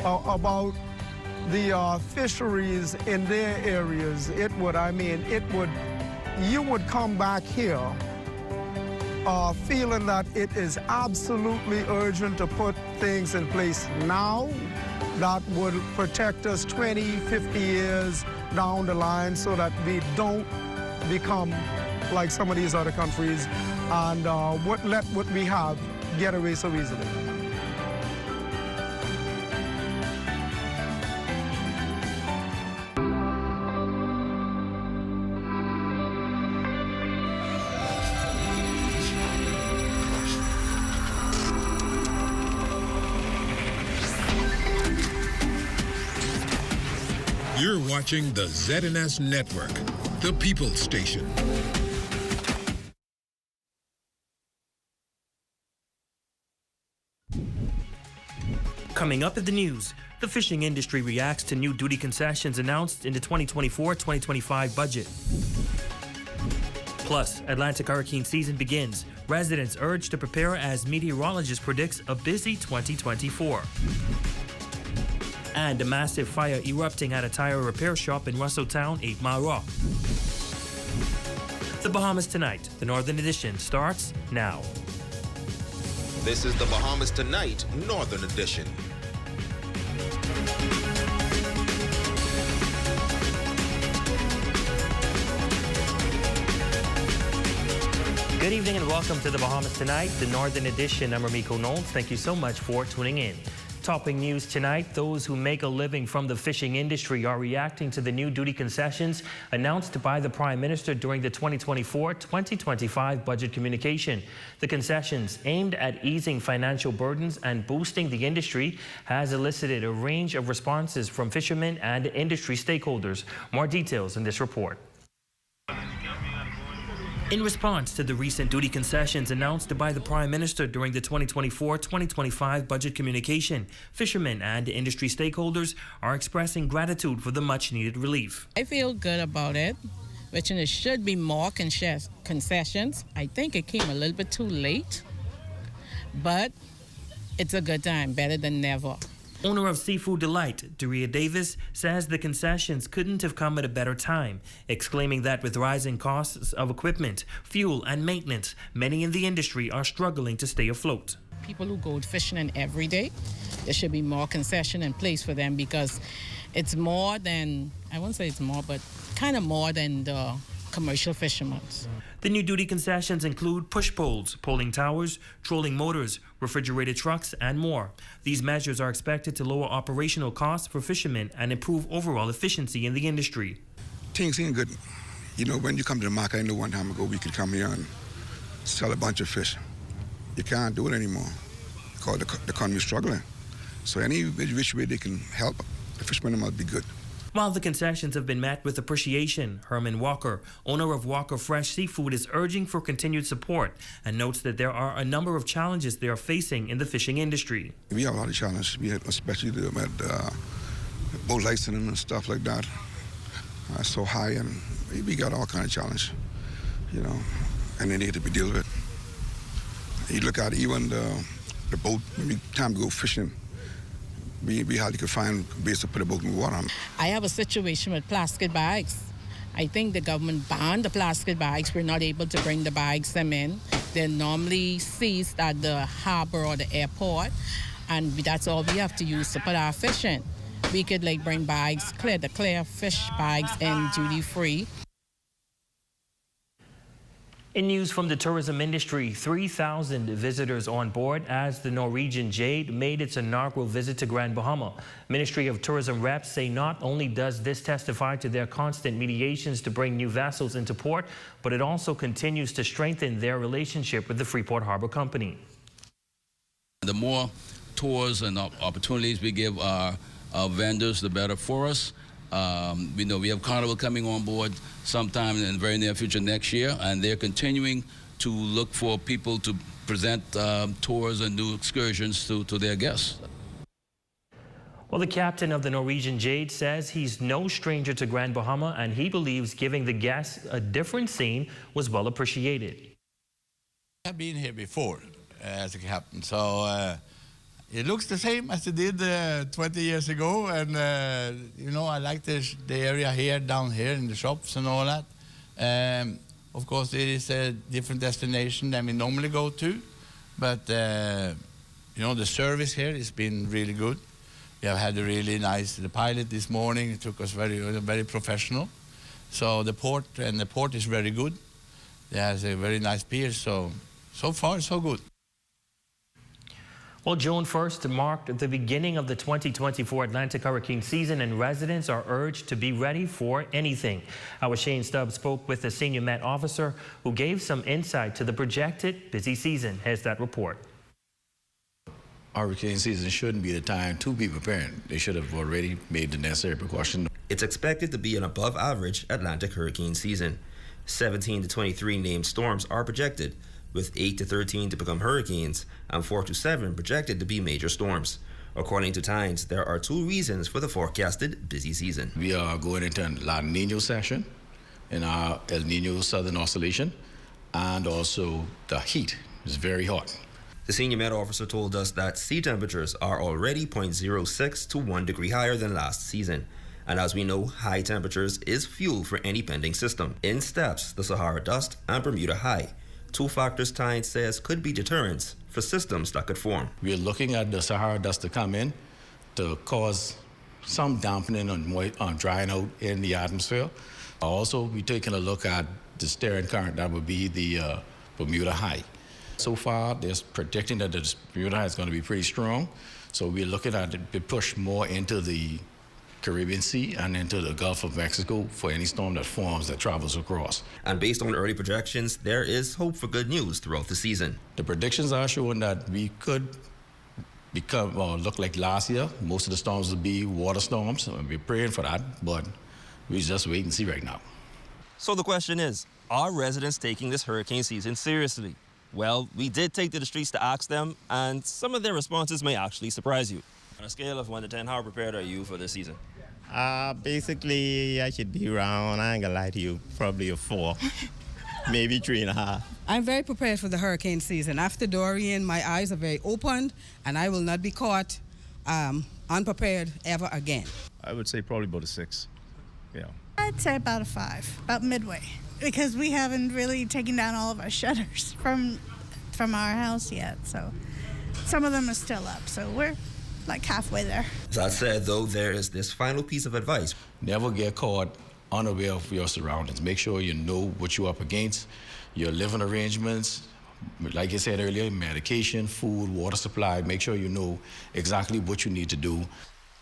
about the fisheries in their areas, you would come back here feeling that it is absolutely urgent to put things in place now that would protect us 20, 50 years down the line so that we don't become like some of these other countries and let what we have get away so easily. You're watching the ZNS Network, the People's Station. Coming up at the news, the fishing industry reacts to new duty concessions announced in the 2024-2025 budget. Plus, Atlantic hurricane season begins. Residents urged to prepare as meteorologist predicts a busy 2024. And a massive fire erupting at a tire repair shop in Russelltown, 8 Mile Rock. The Bahamas Tonight, the Northern Edition, starts now. This is the Bahamas Tonight, Northern Edition. Good evening and welcome to the Bahamas Tonight, the Northern Edition. I'm Ramiko Knowles. Thank you so much for tuning in. Topping news tonight, those who make a living from the fishing industry are reacting to the new duty concessions announced by the Prime Minister during the 2024-2025 budget communication. The concessions, aimed at easing financial burdens and boosting the industry, has elicited a range of responses from fishermen and industry stakeholders. More details in this report. In response to the recent duty concessions announced by the Prime Minister during the 2024-2025 budget communication, fishermen and industry stakeholders are expressing gratitude for the much-needed relief. I feel good about it, which there should be more concessions. I think it came a little bit too late, but it's a good time, better than never. Owner of Seafood Delight, Doria Davis, says the concessions couldn't have come at a better time, exclaiming that with rising costs of equipment, fuel and maintenance, many in the industry are struggling to stay afloat. People who go fishing every day, there should be more concession in place for them because it's more than, I won't say it's more, but kind of more than the commercial fishermen. The new duty concessions include push poles, polling towers, trolling motors, refrigerated trucks, and more. These measures are expected to lower operational costs for fishermen and improve overall efficiency in the industry. Things ain't good. You know, when you come to the market, I know one time ago we could come here and sell a bunch of fish. You can't do it anymore because the economy is struggling. So any which way they can help, the fishermen must be good. While the concessions have been met with appreciation, Herman Walker, owner of Walker Fresh Seafood, is urging for continued support and notes that there are a number of challenges they are facing in the fishing industry. We have a lot of challenges, especially with boat licensing and stuff like that. So high, and we got all kinds of challenges, you know, and they need to be dealt with. You look at even the boat, every time we go fishing, we hardly could find ways to put a boat in the water. I have a situation with plastic bags. I think the government banned the plastic bags. We're not able to bring the bags them in. They're normally seized at the harbor or the airport, and that's all we have to use to put our fish in. We could bring bags, clear fish bags in duty free. In news from the tourism industry, 3,000 visitors on board as the Norwegian Jade made its inaugural visit to Grand Bahama. Ministry of Tourism reps say not only does this testify to their constant mediations to bring new vessels into port, but it also continues to strengthen their relationship with the Freeport Harbor Company. The more tours and opportunities we give our vendors, the better for us. We know we have Carnival coming on board sometime in the very near future next year, and they're continuing to look for people to present tours and new excursions to their guests. Well, the captain of the Norwegian Jade says he's no stranger to Grand Bahama, and he believes giving the guests a different scene was well appreciated. I've been here before as a captain, so it looks the same as it did 20 years ago. And, you know, I like the area here, down here in the shops and all that. Of course, it is a different destination than we normally go to. But, you know, the service here has been really good. We have had a really nice, the pilot this morning, it took us very professional. So the port is very good. It has a very nice pier, so far so good. Well, June 1st marked the beginning of the 2024 Atlantic hurricane season, and residents are urged to be ready for anything. Our Shane Stubbs spoke with a senior Met officer who gave some insight to the projected busy season. Here's that report. Hurricane season shouldn't be the time to be preparing. They should have already made the necessary precautions. It's expected to be an above-average Atlantic hurricane season. 17 to 23 named storms are projected, with 8 to 13 to become hurricanes and 4 to 7 projected to be major storms. According to Times, there are 2 reasons for the forecasted busy season. We are going into a La Nino session in our El Nino Southern Oscillation, and also the heat is very hot. The senior Met officer told us that sea temperatures are already 0.06 to 1 degree higher than last season. And as we know, high temperatures is fuel for any pending system. In steps, the Sahara dust and Bermuda high. 2 factors Tynes says could be deterrents for systems that could form. We're looking at the Sahara dust to come in to cause some dampening on drying out in the atmosphere. Also, we're taking a look at the steering current, that would be the Bermuda high. So far, they're predicting that the Bermuda high is going to be pretty strong. So we're looking at it to push more into the Caribbean Sea and into the Gulf of Mexico for any storm that forms that travels across. And based on early projections, there is hope for good news throughout the season. The predictions are showing that we could look like last year. Most of the storms will be water storms, and we're praying for that, but we just wait and see right now. So the question is, are residents taking this hurricane season seriously? Well, we did take to the streets to ask them, and some of their responses may actually surprise you. On a scale of 1 to 10, how prepared are you for this season? Basically, I should be around, I ain't gonna lie to you, probably a 4, maybe 3.5. I'm very prepared for the hurricane season. After Dorian, my eyes are very opened, and I will not be caught unprepared ever again. I would say probably about a 6, yeah. I'd say about a 5, about midway, because we haven't really taken down all of our shutters from our house yet, so some of them are still up, so we're like halfway there. That said, though, there is this final piece of advice. Never get caught unaware of your surroundings. Make sure you know what you're up against, your living arrangements, like I said earlier, medication, food, water supply. Make sure you know exactly what you need to do.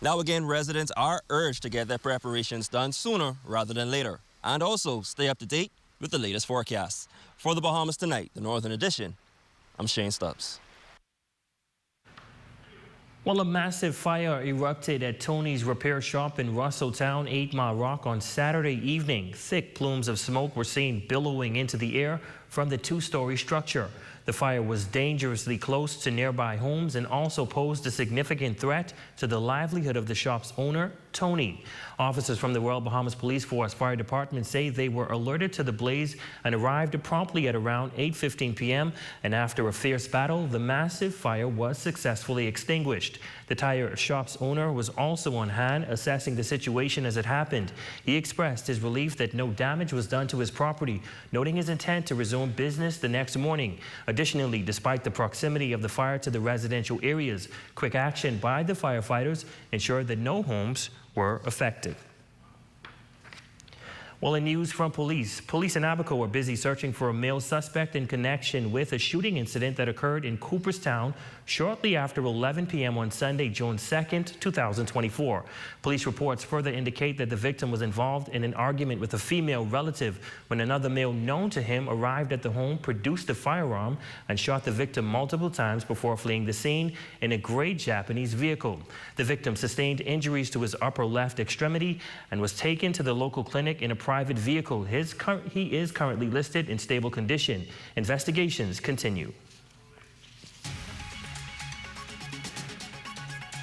Now again, residents are urged to get their preparations done sooner rather than later, and also stay up to date with the latest forecasts. For the Bahamas Tonight, the Northern Edition, I'm Shane Stubbs. Well, a massive fire erupted at Tony's repair shop in Russelltown, 8 Mile Rock on Saturday evening. Thick plumes of smoke were seen billowing into the air from the 2-story structure. The fire was dangerously close to nearby homes and also posed a significant threat to the livelihood of the shop's owner, Tony. Officers from the Royal Bahamas Police Force Fire Department say they were alerted to the blaze and arrived promptly at around 8:15 p.m. And after a fierce battle, the massive fire was successfully extinguished. The tire shop's owner was also on hand assessing the situation as it happened. He expressed his relief that no damage was done to his property, noting his intent to resume business the next morning. Additionally, despite the proximity of the fire to the residential areas, quick action by the firefighters ensured that no homes were affected. Well, in news from police in Abaco are busy searching for a male suspect in connection with a shooting incident that occurred in Cooperstown shortly after 11 p.m. on Sunday, June 2nd, 2024. Police reports further indicate that the victim was involved in an argument with a female relative when another male known to him arrived at the home, produced a firearm, and shot the victim multiple times before fleeing the scene in a gray Japanese vehicle. The victim sustained injuries to his upper left extremity and was taken to the local clinic in a private vehicle. He is currently listed in stable condition. Investigations continue.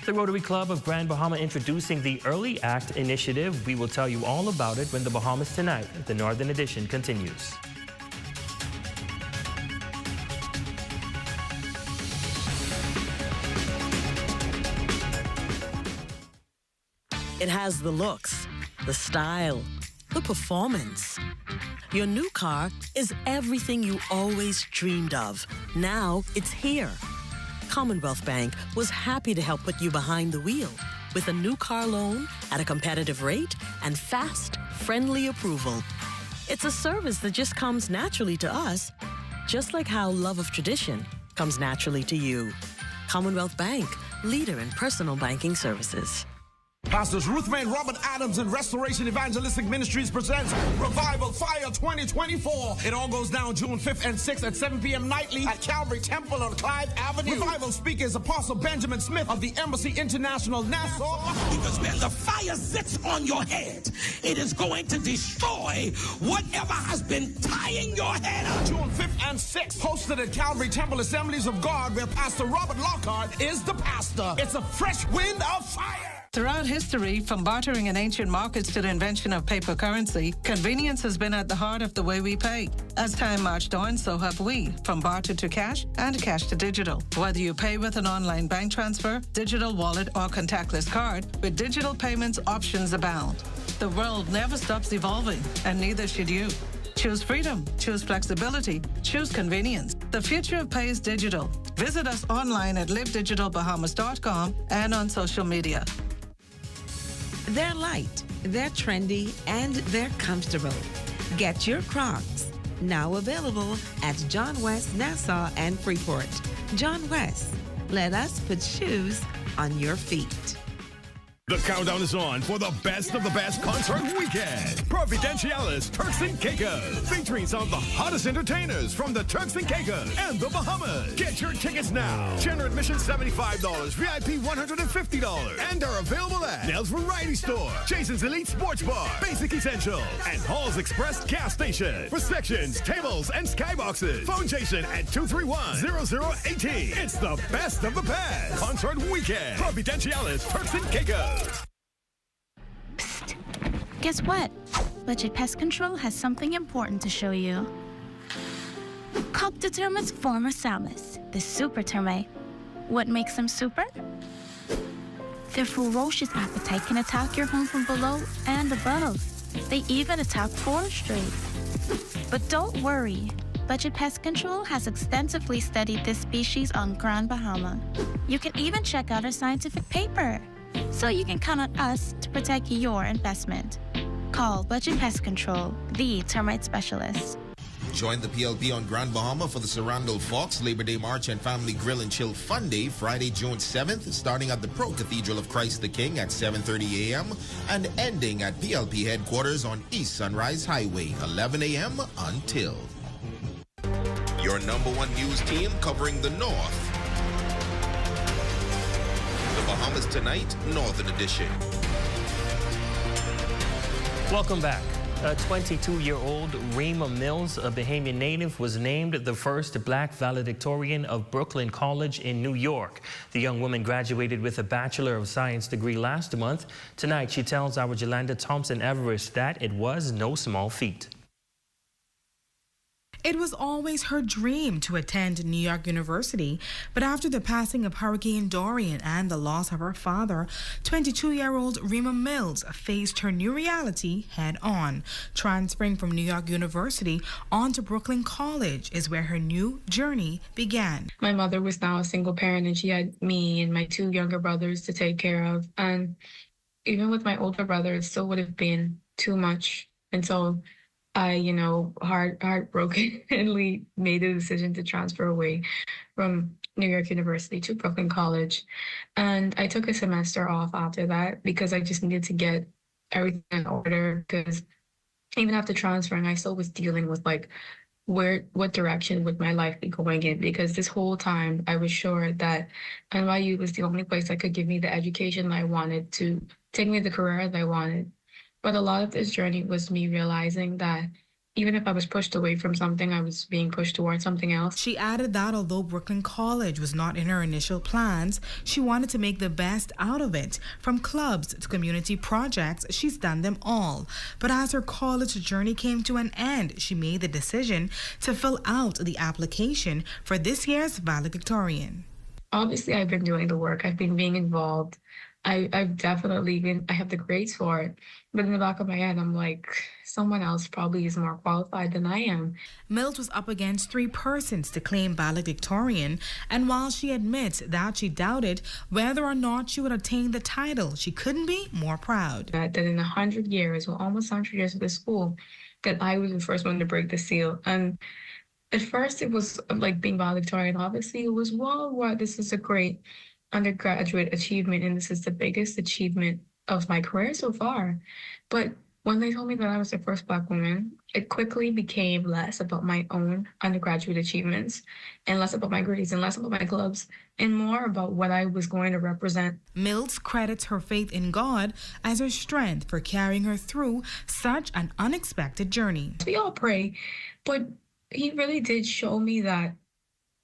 The Rotary Club of Grand Bahama introducing the Early Act initiative. We will tell you all about it when the Bahamas Tonight, the Northern Edition, continues. It has the looks, the style, the performance. Your new car is everything you always dreamed of. Now it's here. Commonwealth Bank was happy to help put you behind the wheel with a new car loan at a competitive rate and fast, friendly approval. It's a service that just comes naturally to us, just like how love of tradition comes naturally to you. Commonwealth Bank, leader in personal banking services. Pastors Ruthman Robert Adams and Restoration Evangelistic Ministries presents Revival Fire 2024. It all goes down June 5th and 6th at 7 p.m. nightly at Calvary Temple on Clive Avenue. Revival speaker is Apostle Benjamin Smith of the Embassy International, Nassau. Because when the fire sits on your head, it is going to destroy whatever has been tying your head up. June 5th and 6th, hosted at Calvary Temple Assemblies of God, where Pastor Robert Lockhart is the pastor. It's a fresh wind of fire. Throughout history, from bartering in ancient markets to the invention of paper currency, convenience has been at the heart of the way we pay. As time marched on, so have we, from barter to cash and cash to digital. Whether you pay with an online bank transfer, digital wallet, or contactless card, with digital payments, options abound. The world never stops evolving, and neither should you. Choose freedom, choose flexibility, choose convenience. The future of pay is digital. Visit us online at livedigitalbahamas.com and on social media. They're light, they're trendy, and they're comfortable. Get your Crocs, now available at John West, Nassau, and Freeport. John West, let us put shoes on your feet. The countdown is on for the best of the best concert weekend. Providenciales Turks and Caicos, featuring some of the hottest entertainers from the Turks and Caicos and the Bahamas. Get your tickets now. General admission $75, VIP $150, and are available at Nell's Variety Store, Jason's Elite Sports Bar, Basic Essentials, and Hall's Express Gas Station. For sections, tables, and skyboxes, phone Jason at 231-0018. It's the best of the best concert weekend. Providenciales Turks and Caicos. Psst. Guess what? Budget Pest Control has something important to show you. Coctoderma's former Salmus, the super termite. What makes them super? Their ferocious appetite can attack your home from below and above. They even attack forestry. But don't worry. Budget Pest Control has extensively studied this species on Grand Bahama. You can even check out our scientific paper. So you can count on us to protect your investment. Call Budget Pest Control, the termite specialist. Join the PLP on Grand Bahama for the Sarandal Fox Labor Day March and Family Grill and Chill Fun Day, Friday, June 7th, starting at the Pro Cathedral of Christ the King at 7:30 a.m. and ending at PLP headquarters on East Sunrise Highway, 11 a.m. until. Your #1 news team covering the North. The Bahamas Tonight, Northern Edition. Welcome back. A 22-year-old Rima Mills, a Bahamian native, was named the first black valedictorian of Brooklyn College in New York. The young woman graduated with a Bachelor of Science degree last month. Tonight, she tells our Jolanda Thompson-Everest that it was no small feat. It was always her dream to attend New York University, but after the passing of Hurricane Dorian and the loss of her father, 22-year-old Rima Mills faced her new reality head-on. Transferring from New York University on to Brooklyn College is where her new journey began. My mother was now a single parent, and she had me and my 2 younger brothers to take care of. And even with my older brother, it still would have been too much. And so I, heartbrokenly made the decision to transfer away from New York University to Brooklyn College. And I took a semester off after that because I just needed to get everything in order, because even after transferring, I still was dealing with what direction would my life be going in, because this whole time I was sure that NYU was the only place that could give me the education that I wanted, to take me the career that I wanted. But a lot of this journey was me realizing that even if I was pushed away from something, I was being pushed towards something else. She added that although Brooklyn College was not in her initial plans, she wanted to make the best out of it. From clubs to community projects, she's done them all. But as her college journey came to an end, she made the decision to fill out the application for this year's valedictorian. Obviously, I've been doing the work. I've been being involved. I've definitely been, I have the grades for it. But in the back of my head, I'm like, someone else probably is more qualified than I am. Mills was up against 3 persons to claim valedictorian, and while she admits that she doubted whether or not she would attain the title, she couldn't be more proud. That in 100 years, well, almost 100 years of the school, that I was the first one to break the seal. And at first it was like being valedictorian. Obviously it was, well, what, this is a great undergraduate achievement and this is the biggest achievement of my career so far. But when they told me that I was the first Black woman, it quickly became less about my own undergraduate achievements and less about my grades and less about my clubs and more about what I was going to represent. Mills credits her faith in God as her strength for carrying her through such an unexpected journey. We all pray, but he really did show me that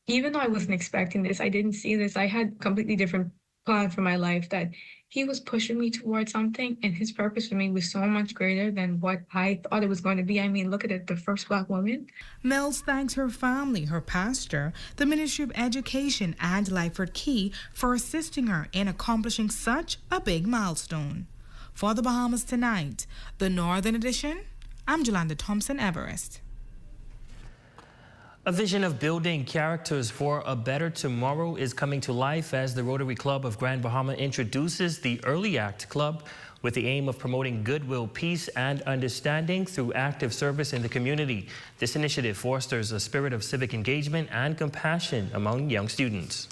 even though I wasn't expecting this, I didn't see this, I had a completely different plan for my life, that he was pushing me towards something and his purpose for me was so much greater than what I thought it was going to be. I mean, look at it, the first Black woman. Mills thanks her family, her pastor, the Ministry of Education, and Lyford Key for assisting her in accomplishing such a big milestone. For the Bahamas Tonight, the Northern Edition, I'm Jolanda Thompson Everest. A vision of building characters for a better tomorrow is coming to life as the Rotary Club of Grand Bahama introduces the Early Act Club with the aim of promoting goodwill, peace, and understanding through active service in the community. This initiative fosters a spirit of civic engagement and compassion among young students.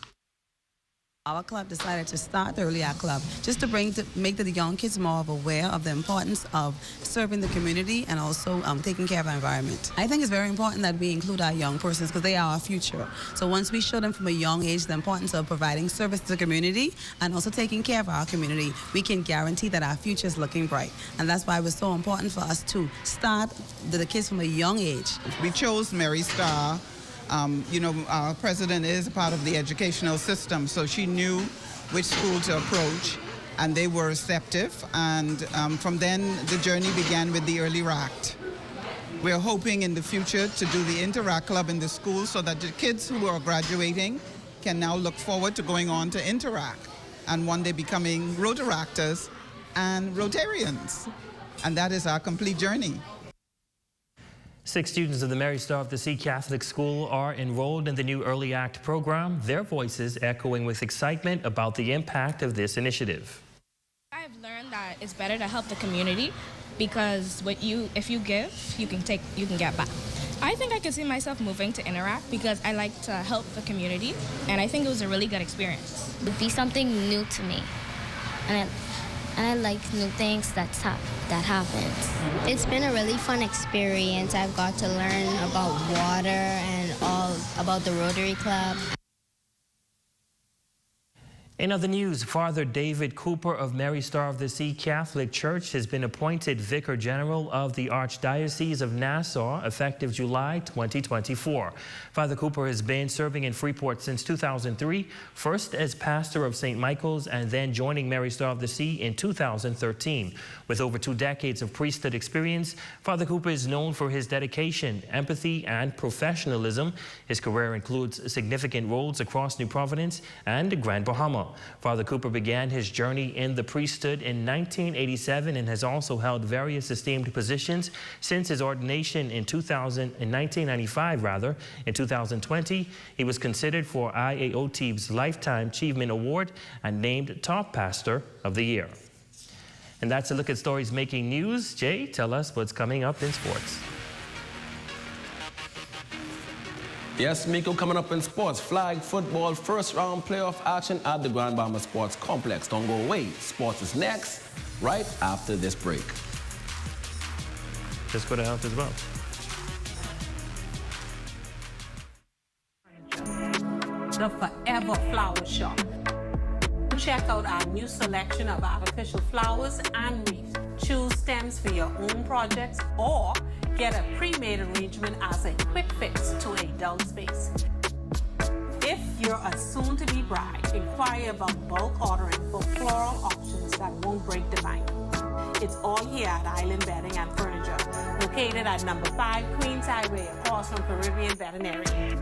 Our club decided to start the Early Act Club just to make the young kids more aware of the importance of serving the community and also taking care of our environment. I think it's very important that we include our young persons because they are our future. So once we show them from a young age the importance of providing service to the community and also taking care of our community, we can guarantee that our future is looking bright. And that's why it was so important for us to start the kids from a young age. We chose Mary Starr. Our president is a part of the educational system, so she knew which school to approach, and they were receptive. And from then, the journey began with the Early Act. We're hoping in the future to do the Interact Club in the school so that the kids who are graduating can now look forward to going on to Interact and one day becoming Rotaractors and Rotarians. And that is our complete journey. 6 students of the Mary Star of the Sea Catholic School are enrolled in the new Early Act program, their voices echoing with excitement about the impact of this initiative. I've learned that it's better to help the community because if you give, you can get back. I think I could see myself moving to Interact because I like to help the community, and I think it was a really good experience. It would be something new to me, and I like new things that happens. It's been a really fun experience. I've got to learn about water and all about the Rotary Club. In other news, Father David Cooper of Mary Star of the Sea Catholic Church has been appointed Vicar General of the Archdiocese of Nassau effective July 2024. Father Cooper has been serving in Freeport since 2003, first as pastor of St. Michael's and then joining Mary Star of the Sea in 2013. With over 2 decades of priesthood experience, Father Cooper is known for his dedication, empathy, and professionalism. His career includes significant roles across New Providence and Grand Bahama. Father Cooper began his journey in the priesthood in 1987 and has also held various esteemed positions since his ordination in 1995. In 2020, he was considered for IAOT's Lifetime Achievement Award and named Top Pastor of the Year. And that's a look at stories making news. Jay, tell us what's coming up in sports. Yes, Miko, coming up in sports. Flag football first round playoff action at the Grand Bahama Sports Complex. Don't go away. Sports is next, right after this break. Just go to health as well. The Forever Flower Shop. Check out our new selection of artificial flowers and wreaths. Choose stems for your own projects or get a pre-made arrangement as a quick fix to a dull space. If you're a soon-to-be bride, inquire about bulk ordering for floral options that won't break the bank. It's all here at Island Bedding and Furniture, located at number 5 Queens Highway across from Caribbean Veterinary.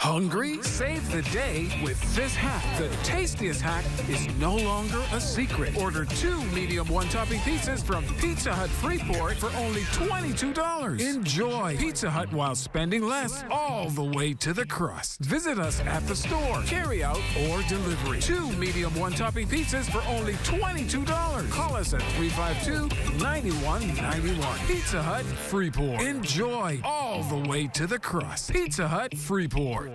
Hungry? Save the day with this hack. The tastiest hack is no longer a secret. Order 2 medium one-topping pizzas from Pizza Hut Freeport for only $22. Enjoy Pizza Hut while spending less all the way to the crust. Visit us at the store, carry out, or delivery. 2 medium one-topping pizzas for only $22. Call us at 352-9191. Pizza Hut Freeport. Enjoy all the way to the crust. Pizza Hut Freeport.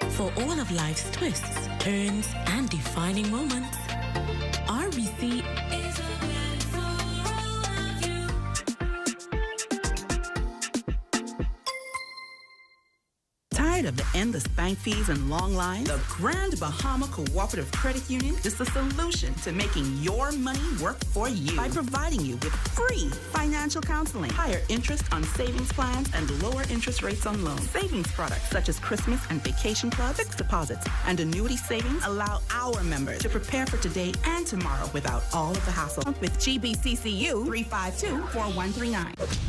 For all of life's twists, turns, and defining moments, RBC is available for all of you. Tired of the endless bank fees and long lines? The Grand Bahama Cooperative Credit Union is the solution to making your money work for you by providing you with free financial counseling, higher interest on savings plans, and lower interest rates on loans. Savings products such as Christmas and vacation clubs, fixed deposits, and annuity savings allow our members to prepare for today and tomorrow without all of the hassle. With GBCCU 352-4139.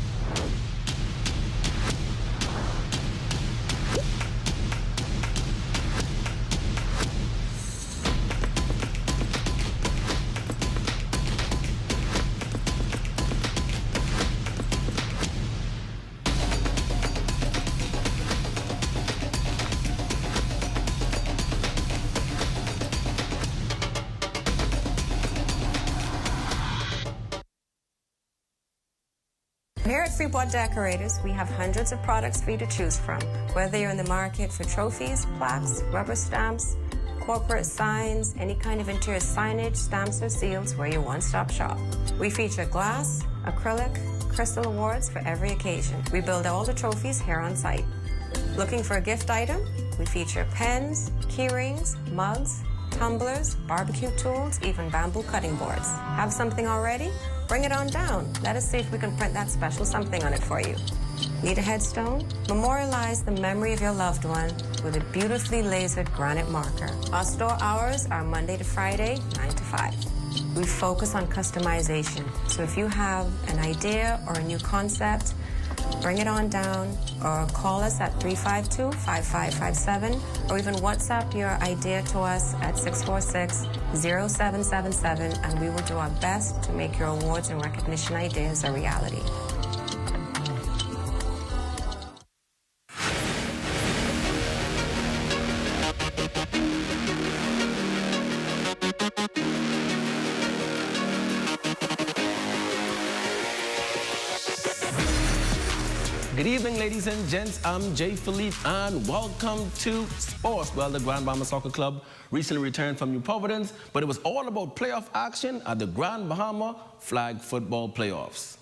Here at Freeport Decorators, we have hundreds of products for you to choose from. Whether you're in the market for trophies, plaques, rubber stamps, corporate signs, any kind of interior signage, stamps, or seals, we're your one-stop shop. We feature glass, acrylic, crystal awards for every occasion. We build all the trophies here on site. Looking for a gift item? We feature pens, key rings, mugs, tumblers, barbecue tools, even bamboo cutting boards. Have something already? Bring it on down. Let us see if we can print that special something on it for you. Need a headstone? Memorialize the memory of your loved one with a beautifully lasered granite marker. Our store hours are Monday to Friday, 9 to 5. We focus on customization. So if you have an idea or a new concept, bring it on down or call us at 352-5557 or even WhatsApp your idea to us at 646-0777 and we will do our best to make your awards and recognition ideas a reality. Good evening, ladies and gents. I'm Jay Philippe, and welcome to Sports. Well, the Grand Bahama Soccer Club recently returned from New Providence, but it was all about playoff action at the Grand Bahama Flag Football Playoffs.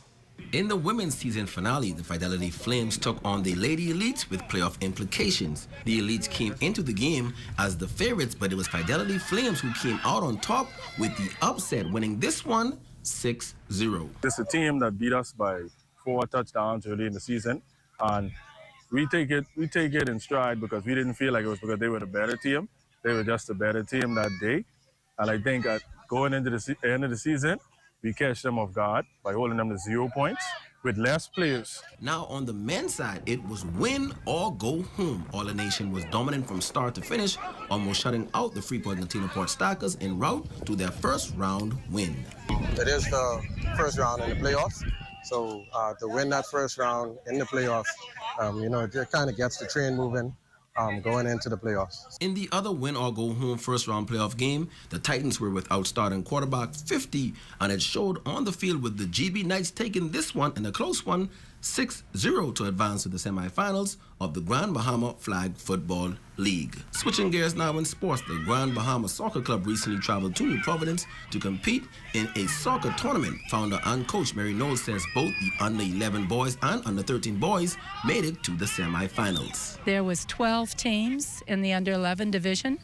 In the women's season finale, the Fidelity Flames took on the Lady Elites with playoff implications. The Elites came into the game as the favorites, but it was Fidelity Flames who came out on top with the upset, winning this one 6-0. It's a team that beat us by 4 touchdowns early in the season, and we take it in stride because we didn't feel like it was because they were the better team. They were just a better team that day, and I think going into the end of the season, we catch them off guard by holding them to 0 points with less players. Now on the men's side, it was win or go home. All the nation was dominant from start to finish, almost shutting out the Freeport Latino Port Stackers en route to their first round win. It is the first round in the playoffs. So to win that first round in the playoffs, it kind of gets the train moving going into the playoffs. In the other win-or-go-home first-round playoff game, the Titans were without starting quarterback 50, and it showed on the field with the GB Knights taking this one in a close one, 6-0 to advance to the semifinals of the Grand Bahama Flag Football League. Switching gears now in sports, the Grand Bahama Soccer Club recently traveled to New Providence to compete in a soccer tournament. Founder and coach Mary Knowles says both the under-11 boys and under-13 boys made it to the semifinals. There was 12 teams in the under-11 division.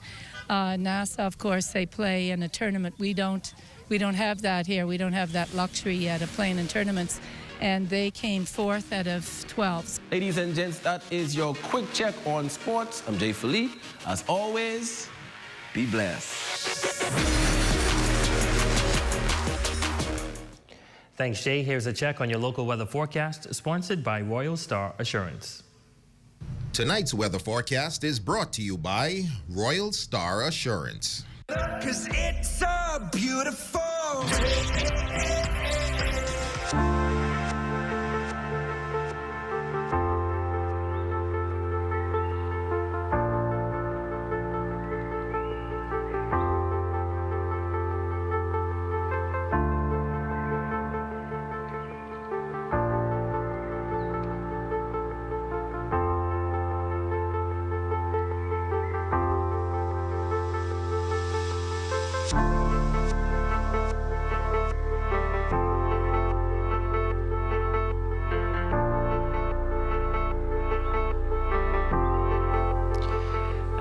NASA, of course, they play in a tournament. We don't have that here. We don't have that luxury yet of playing in tournaments. and they came 4th out of 12. Ladies and gents, that is your quick check on sports. I'm Jay Philippe. As always, be blessed. Thanks, Jay. Here's a check on your local weather forecast, sponsored by Royal Star Assurance. Tonight's weather forecast is brought to you by Royal Star Assurance. 'Cause it's so beautiful.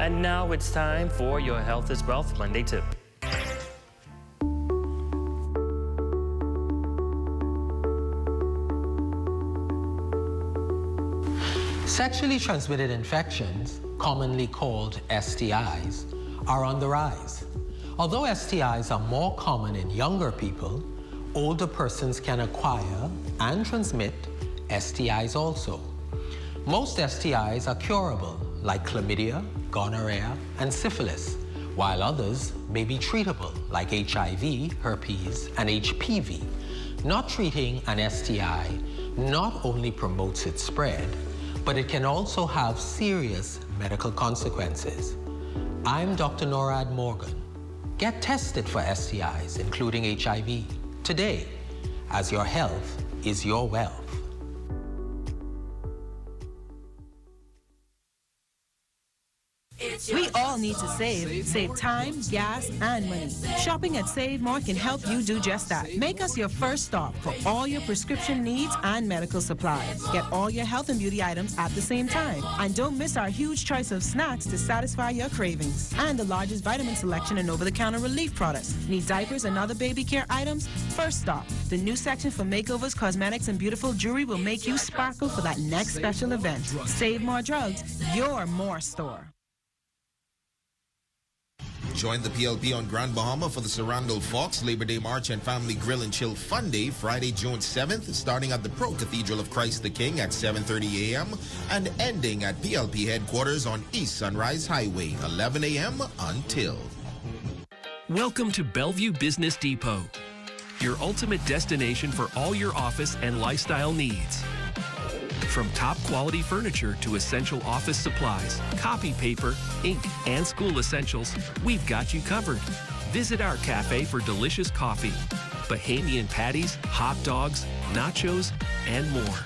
And now it's time for your Health is Wealth Monday tip. Sexually transmitted infections, commonly called STIs, are on the rise. Although STIs are more common in younger people, older persons can acquire and transmit STIs also. Most STIs are curable, like chlamydia, gonorrhea, and syphilis, while others may be treatable, like HIV, herpes, and HPV. Not treating an STI not only promotes its spread, but it can also have serious medical consequences. I'm Dr. Norad Morgan. Get tested for STIs, including HIV, today, as your health is your wealth. We all need to save time, gas, and money. Shopping at Save More can help you do just that. Make us your first stop for all your prescription needs and medical supplies. Get all your health and beauty items at the same time. And don't miss our huge choice of snacks to satisfy your cravings. And the largest vitamin selection and over-the-counter relief products. Need diapers and other baby care items? First stop. The new section for makeovers, cosmetics, and beautiful jewelry will make you sparkle for that next special event. Save More Drugs, your more store. Join the PLP on Grand Bahama for the Sarandal Fox Labor Day March and Family Grill and Chill Fun Day, Friday, June 7th, starting at the Pro Cathedral of Christ the King at 7:30 a.m. and ending at PLP headquarters on East Sunrise Highway, 11 a.m. until. Welcome to Bellevue Business Depot, your ultimate destination for all your office and lifestyle needs. From top quality furniture to essential office supplies, copy paper, ink, and school essentials, we've got you covered. Visit our cafe for delicious coffee, Bahamian patties, hot dogs, nachos, and more.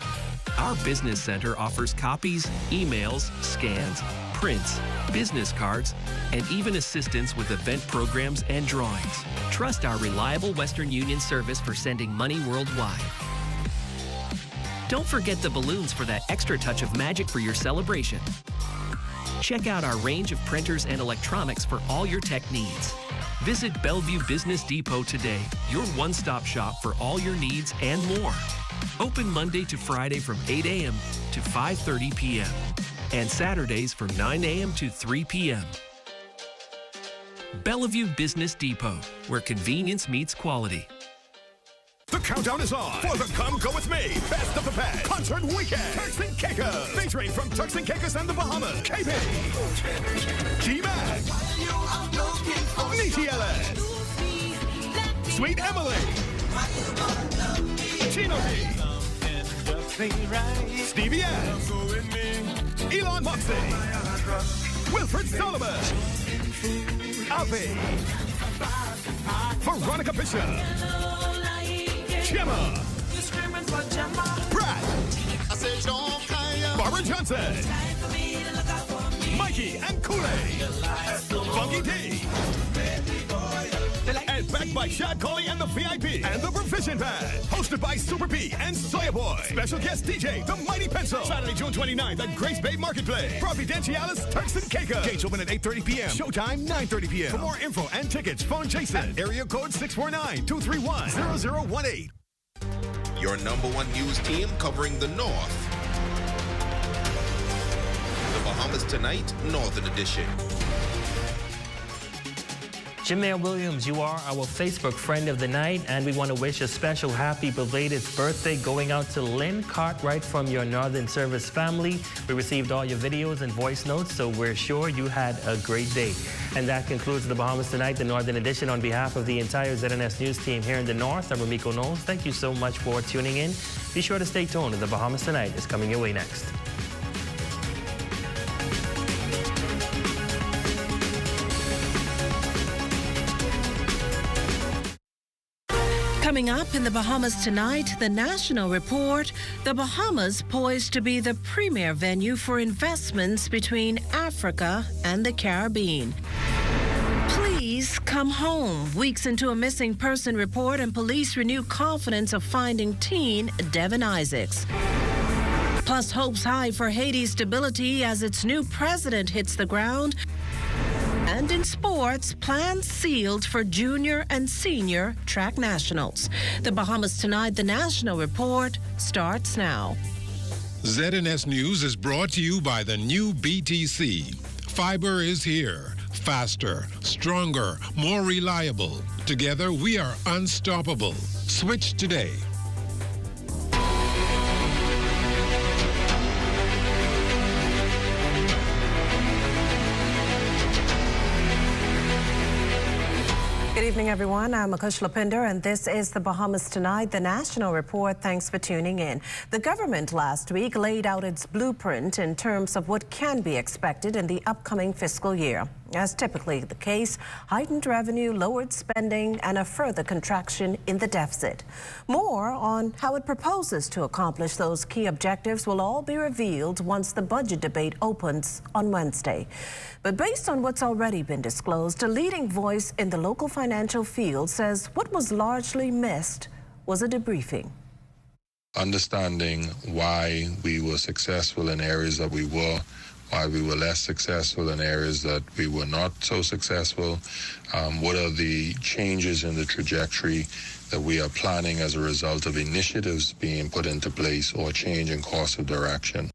Our business center offers copies, emails, scans, prints, business cards, and even assistance with event programs and drawings. Trust our reliable Western Union service for sending money worldwide. Don't forget the balloons for that extra touch of magic for your celebration. Check out our range of printers and electronics for all your tech needs. Visit Bellevue Business Depot today, your one-stop shop for all your needs and more. Open Monday to Friday from 8 a.m. to 5:30 p.m. and Saturdays from 9 a.m. to 3 p.m. Bellevue Business Depot, where convenience meets quality. The countdown is on for the Come Go With Me Best of the Best Concert Weekend. Turks and Caicos. Featuring from Turks and Caicos and the Bahamas, KB, G-Mac, Niecy Ellis, Sweet Emily, Chino D, Stevie S, Elon Moxley, Wilfred Solomon, Alvin, Veronica Bishop, Gemma, Brad, Barbara Johnson, Mikey and Kool-Aid, Funky D, and backed by Shad Colley and the VIP and the Provision Band. Hosted by Super P and Soya Boy. Special guest DJ, The Mighty Pencil. Saturday, June 29th at Grace Bay Marketplace. Providenciales, Turks and Caicos. Gates open at 8:30 p.m. Showtime, 9:30 p.m. For more info and tickets, phone Jason. Area code 649-231-0018. your #1 news team covering the North. The Bahamas Tonight, Northern Edition. Jameer Williams, you are our Facebook friend of the night, and we want to wish a special happy belated birthday going out to Lynn Cartwright from your Northern Service family. We received all your videos and voice notes, so we're sure you had a great day. And that concludes the Bahamas Tonight, the Northern Edition. On behalf of the entire ZNS News team here in the North, I'm Ramiko Knowles. Thank you so much for tuning in. Be sure to stay tuned. The Bahamas Tonight is coming your way next. Coming up in the Bahamas Tonight, the National Report, the Bahamas poised to be the premier venue for investments between Africa and the Caribbean. Please come home. Weeks into a missing person report, and police renew confidence of finding teen Devin Isaacs. Plus, hopes high for Haiti's stability as its new president hits the ground. And in sports, plans sealed for junior and senior track nationals. The Bahamas Tonight, the National Report, starts now. ZNS News is brought to you by the new BTC. Fiber is here. Faster, stronger, more reliable. Together, we are unstoppable. Switch today. Good evening, everyone. I'm Akush Lapinder, and this is the Bahamas Tonight, the National Report. Thanks for tuning in. The government last week laid out its blueprint in terms of what can be expected in the upcoming fiscal year. As typically the case, heightened revenue, lowered spending, and a further contraction in the deficit. More on how it proposes to accomplish those key objectives will all be revealed once the budget debate opens on Wednesday. But based on what's already been disclosed, a leading voice in the local financial field says what was largely missed was a debriefing. Understanding why we were successful in areas that we were, why we were less successful in areas that we were not so successful, what are the changes in the trajectory that we are planning as a result of initiatives being put into place or change in course of direction.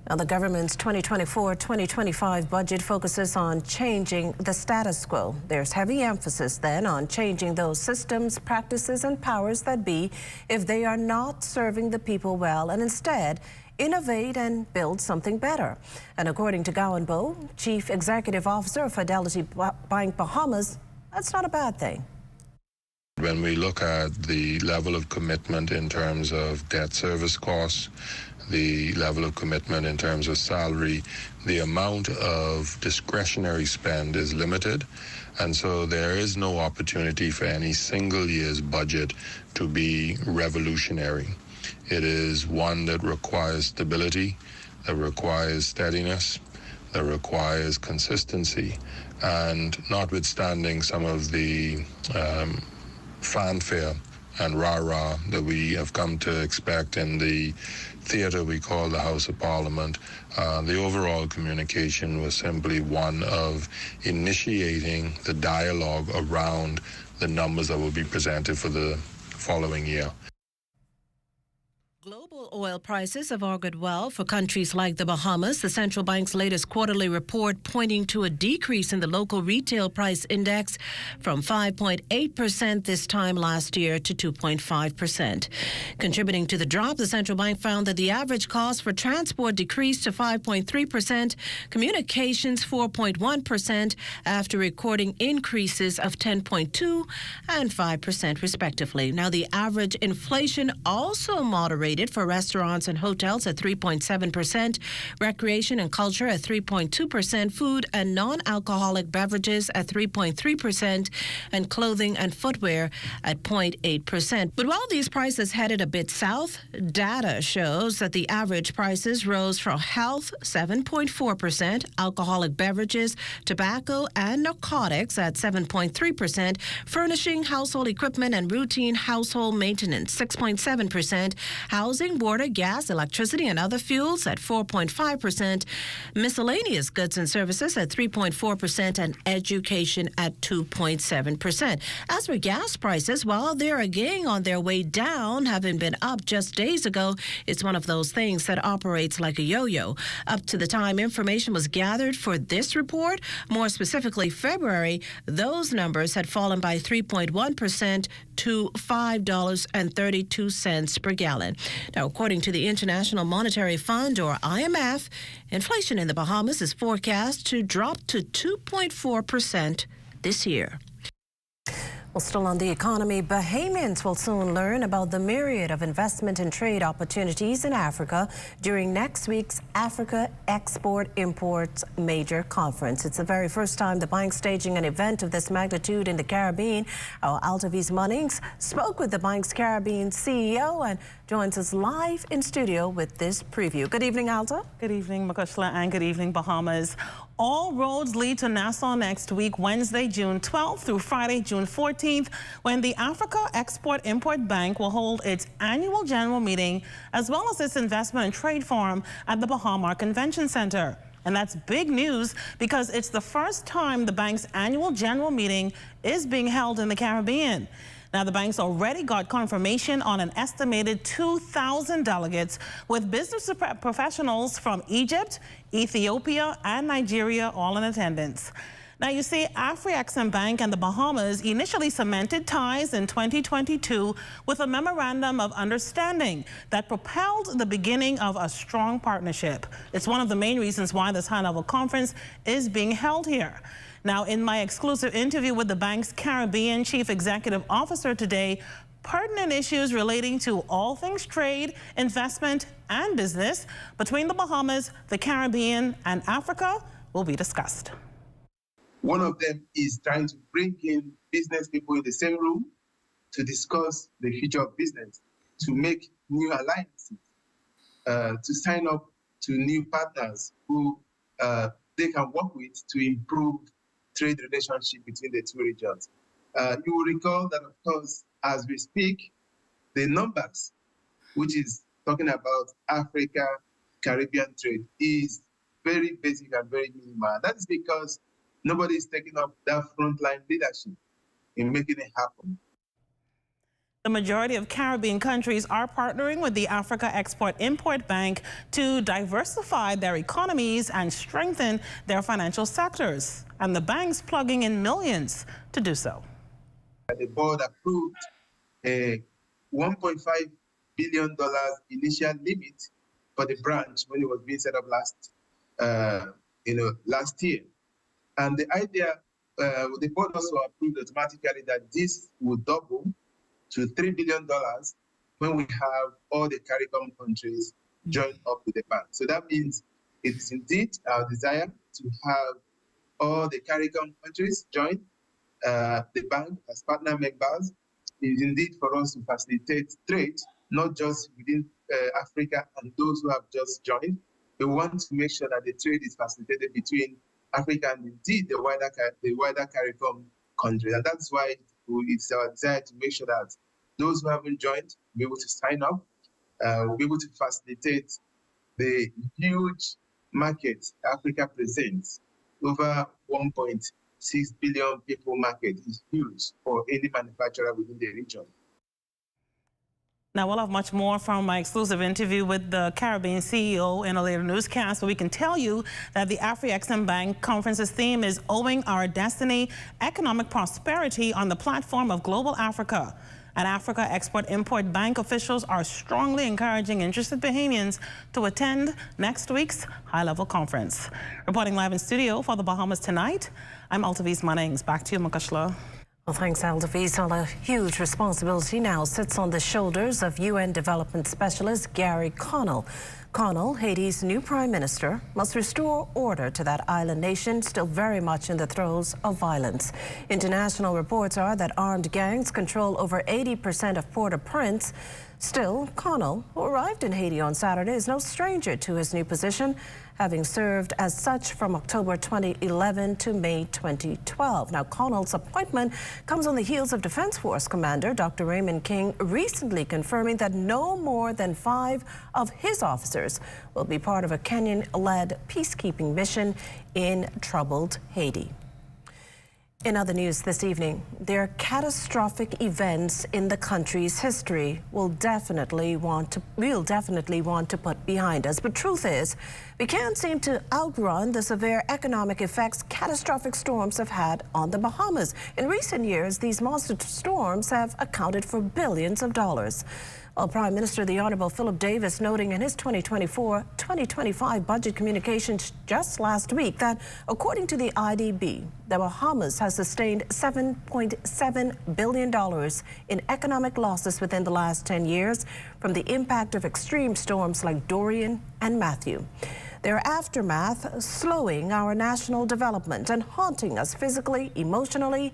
Now, the government's 2024-2025 budget focuses on changing the status quo. There's heavy emphasis then on changing those systems, practices, and powers that be if they are not serving the people well, and instead innovate and build something better. And according to Gowan Bowe, Chief Executive Officer of Fidelity Bank Bahamas, that's not a bad thing. When we look at the level of commitment in terms of debt service costs, the level of commitment in terms of salary, the amount of discretionary spend is limited. And so there is no opportunity for any single year's budget to be revolutionary. It is one that requires stability, that requires steadiness, that requires consistency. And notwithstanding some of the fanfare and rah-rah that we have come to expect in the theater we call the House of Parliament, the overall communication was simply one of initiating the dialogue around the numbers that will be presented for the following year. Global oil prices have augured well for countries like the Bahamas. The central bank's latest quarterly report pointing to a decrease in the local retail price index from 5.8% this time last year to 2.5%. Contributing to the drop, the central bank found that the average cost for transport decreased to 5.3%, communications 4.1%, after recording increases of 10.2% and 5% respectively. Now, the average inflation also moderated for restaurants and hotels at 3.7%, recreation and culture at 3.2%, food and non-alcoholic beverages at 3.3%, and clothing and footwear at 0.8%. But while these prices headed a bit south, data shows that the average prices rose for health 7.4%, alcoholic beverages, tobacco and narcotics at 7.3%, furnishing, household equipment and routine household maintenance 6.7%, housing shipping, border, gas, electricity, and other fuels at 4.5%, miscellaneous goods and services at 3.4%, and education at 2.7%. As for gas prices, while they're again on their way down, having been up just days ago, it's one of those things that operates like a yo-yo. Up to the time information was gathered for this report, more specifically February, those numbers had fallen by 3.1% to $5.32 per gallon. Now, according to the International Monetary Fund, or IMF, inflation in the Bahamas is forecast to drop to 2.4% this year. Well, still on the economy, Bahamians will soon learn about the myriad of investment and trade opportunities in Africa during next week's Africa Export-Imports Major Conference. It's the very first time the bank's staging an event of this magnitude in the Caribbean. Our Altaviz Munnings spoke with the bank's Caribbean CEO and joins us live in studio with this preview. Good evening, Alta. Good evening, Makushla, and good evening, Bahamas. All roads lead to Nassau next week, Wednesday, June 12th through Friday, June 14th, when the Africa Export-Import Bank will hold its annual general meeting, as well as its investment and trade forum at the Bahama Convention Center. And that's big news because it's the first time the bank's annual general meeting is being held in the Caribbean. Now, the bank's already got confirmation on an estimated 2,000 delegates, with business professionals from Egypt, Ethiopia, and Nigeria all in attendance. Now, you see, Afri-Exim Bank and the Bahamas initially cemented ties in 2022 with a memorandum of understanding that propelled the beginning of a strong partnership. It's one of the main reasons why this high-level conference is being held here. Now, in my exclusive interview with the bank's Caribbean Chief Executive Officer today, pertinent issues relating to all things trade, investment, and business between the Bahamas, the Caribbean, and Africa will be discussed. One of them is trying to bring in business people in the same room to discuss the future of business, to make new alliances, to sign up to new partners who they can work with to improve trade relationship between the two regions. You will recall that, of course, as we speak, the numbers, which is talking about Africa-Caribbean trade, is very basic and very minimal. That is because nobody is taking up that frontline leadership in making it happen. The majority of Caribbean countries are partnering with the Africa Export-Import Bank to diversify their economies and strengthen their financial sectors. And the bank's plugging in millions to do so. The board approved a $1.5 billion initial limit for the branch when it was being set up last year. And the idea, the board also approved automatically that this would double to $3 billion when we have all the CARICOM countries join up with the bank. So that means it is indeed our desire to have all the CARICOM countries join the bank as partner members. It is indeed for us to facilitate trade, not just within Africa and those who have just joined. We want to make sure that the trade is facilitated between Africa and indeed the wider CARICOM countries. And that's why it's our desire to make sure that those who haven't joined will be able to sign up, will be able to facilitate the huge market Africa presents. Over 1.6 billion people market is huge for any manufacturer within the region. Now, we'll have much more from my exclusive interview with the Caribbean CEO in a later newscast, but we can tell you that the Afri-Exim Bank Conference's theme is Owing Our Destiny, Economic Prosperity on the Platform of Global Africa. And Africa Export-Import Bank officials are strongly encouraging interested Bahamians to attend next week's high-level conference. Reporting live in studio for the Bahamas Tonight, I'm Altaviz Munnings. Back to you, Makushla. Well, thanks, Altaviz. Well, a huge responsibility now sits on the shoulders of UN Development Specialist Gary Connell. Connell, Haiti's new prime minister, must restore order to that island nation still very much in the throes of violence. International reports are that armed gangs control over 80% of Port-au-Prince. Still, Connell, who arrived in Haiti on Saturday, is no stranger to his new position having served as such from October 2011 to May 2012. Now, Connell's appointment comes on the heels of Defense Force Commander Dr. Raymond King recently confirming that no more than 5 of his officers will be part of a Kenyan-led peacekeeping mission in troubled Haiti. In other news this evening, there are catastrophic events in the country's history we'll definitely want to put behind us. But truth is, we can't seem to outrun the severe economic effects catastrophic storms have had on the Bahamas. In recent years, these monster storms have accounted for billions of dollars. Well, Prime Minister the Honorable Philip Davis noting in his 2024-2025 budget communications just last week that, according to the IDB, the Bahamas has sustained $7.7 billion in economic losses within the last 10 years from the impact of extreme storms like Dorian and Matthew. Their aftermath slowing our national development and haunting us physically, emotionally,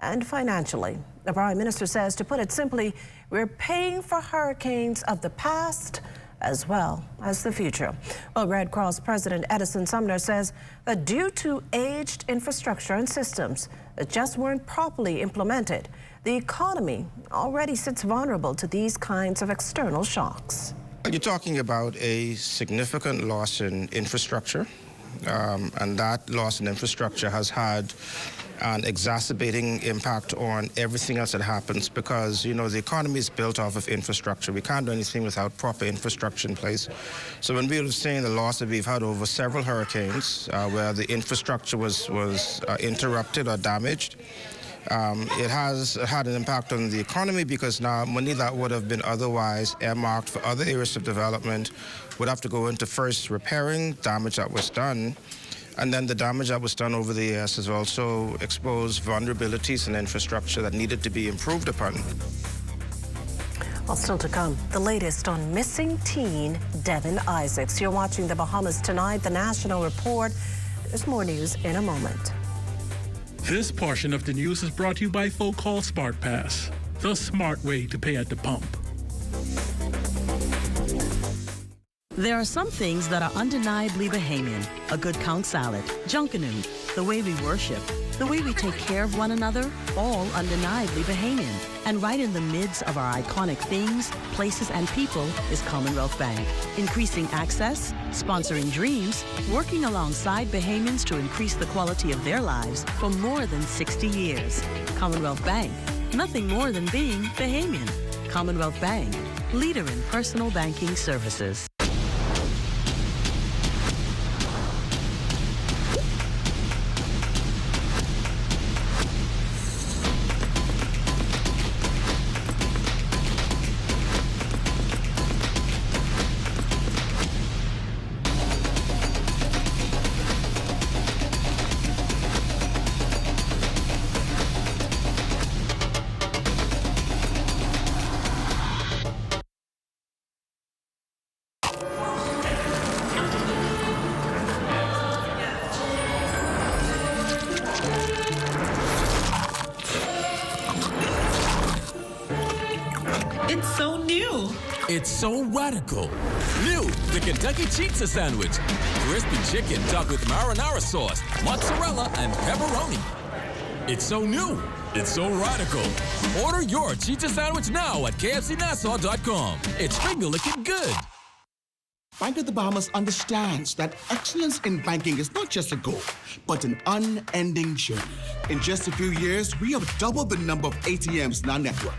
and financially. The Prime Minister says, to put it simply, we're paying for hurricanes of the past as well as the future. Well, Red Cross President Edison Sumner says that due to aged infrastructure and systems that just weren't properly implemented, the economy already sits vulnerable to these kinds of external shocks. You're talking about a significant loss in infrastructure, and that loss in infrastructure has had an exacerbating impact on everything else that happens because, you know, the economy is built off of infrastructure. We can't do anything without proper infrastructure in place. So when we were saying the loss that we've had over several hurricanes where the infrastructure was interrupted or damaged, it has had an impact on the economy because now money that would have been otherwise earmarked for other areas of development would have to go into first repairing damage that was done. And then the damage that was done over the years has also exposed vulnerabilities in infrastructure that needed to be improved upon. Well, still to come, the latest on missing teen Devin Isaacs. You're watching The Bahamas Tonight, the National Report. There's more news in a moment. This portion of the news is brought to you by Folk Call Smart Pass, the smart way to pay at the pump. There are some things that are undeniably Bahamian. A good count salad, junkanoo, the way we worship, the way we take care of one another, all undeniably Bahamian. And right in the midst of our iconic things, places, and people is Commonwealth Bank. Increasing access, sponsoring dreams, working alongside Bahamians to increase the quality of their lives for more than 60 years. Commonwealth Bank, nothing more than being Bahamian. Commonwealth Bank, leader in personal banking services. It's so radical. New, the Kentucky Pizza Sandwich. Crispy chicken topped with marinara sauce, mozzarella, and pepperoni. It's so new. It's so radical. Order your Pizza Sandwich now at kfcnassau.com. It's finger-licking good. Bank of the Bahamas understands that excellence in banking is not just a goal, but an unending journey. In just a few years, we have doubled the number of ATMs in our network.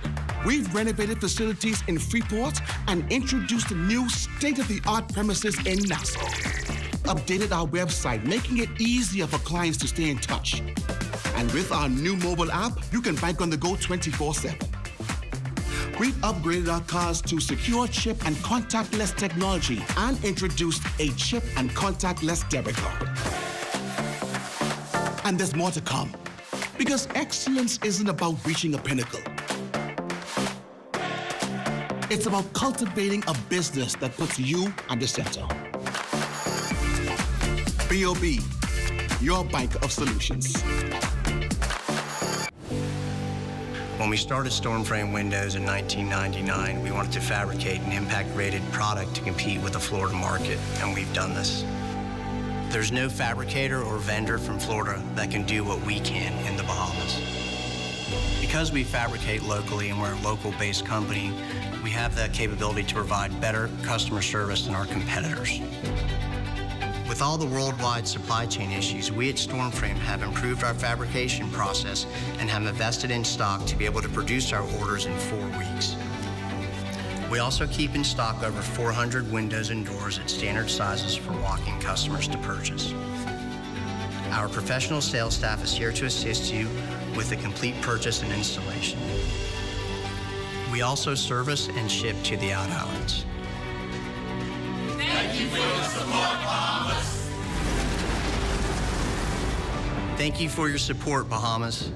We've renovated facilities in Freeport and introduced new state-of-the-art premises in Nassau. Updated our website, making it easier for clients to stay in touch. And with our new mobile app, you can bank on the go 24/7. We've upgraded our cards to secure chip and contactless technology and introduced a chip and contactless debit card. And there's more to come, because excellence isn't about reaching a pinnacle. It's about cultivating a business that puts you at the center. BOB, your bank of solutions. When we started Storm Frame Windows in 1999, we wanted to fabricate an impact-rated product to compete with the Florida market, and we've done this. There's no fabricator or vendor from Florida that can do what we can in the Bahamas. Because we fabricate locally and we're a local-based company, we have the capability to provide better customer service than our competitors. With all the worldwide supply chain issues, we at Stormframe have improved our fabrication process and have invested in stock to be able to produce our orders in 4 weeks. We also keep in stock over 400 windows and doors at standard sizes for walk-in customers to purchase. Our professional sales staff is here to assist you with the complete purchase and installation. We also service and ship to the out outlets. Thank you for your support, Bahamas. Thank you for your support, Bahamas.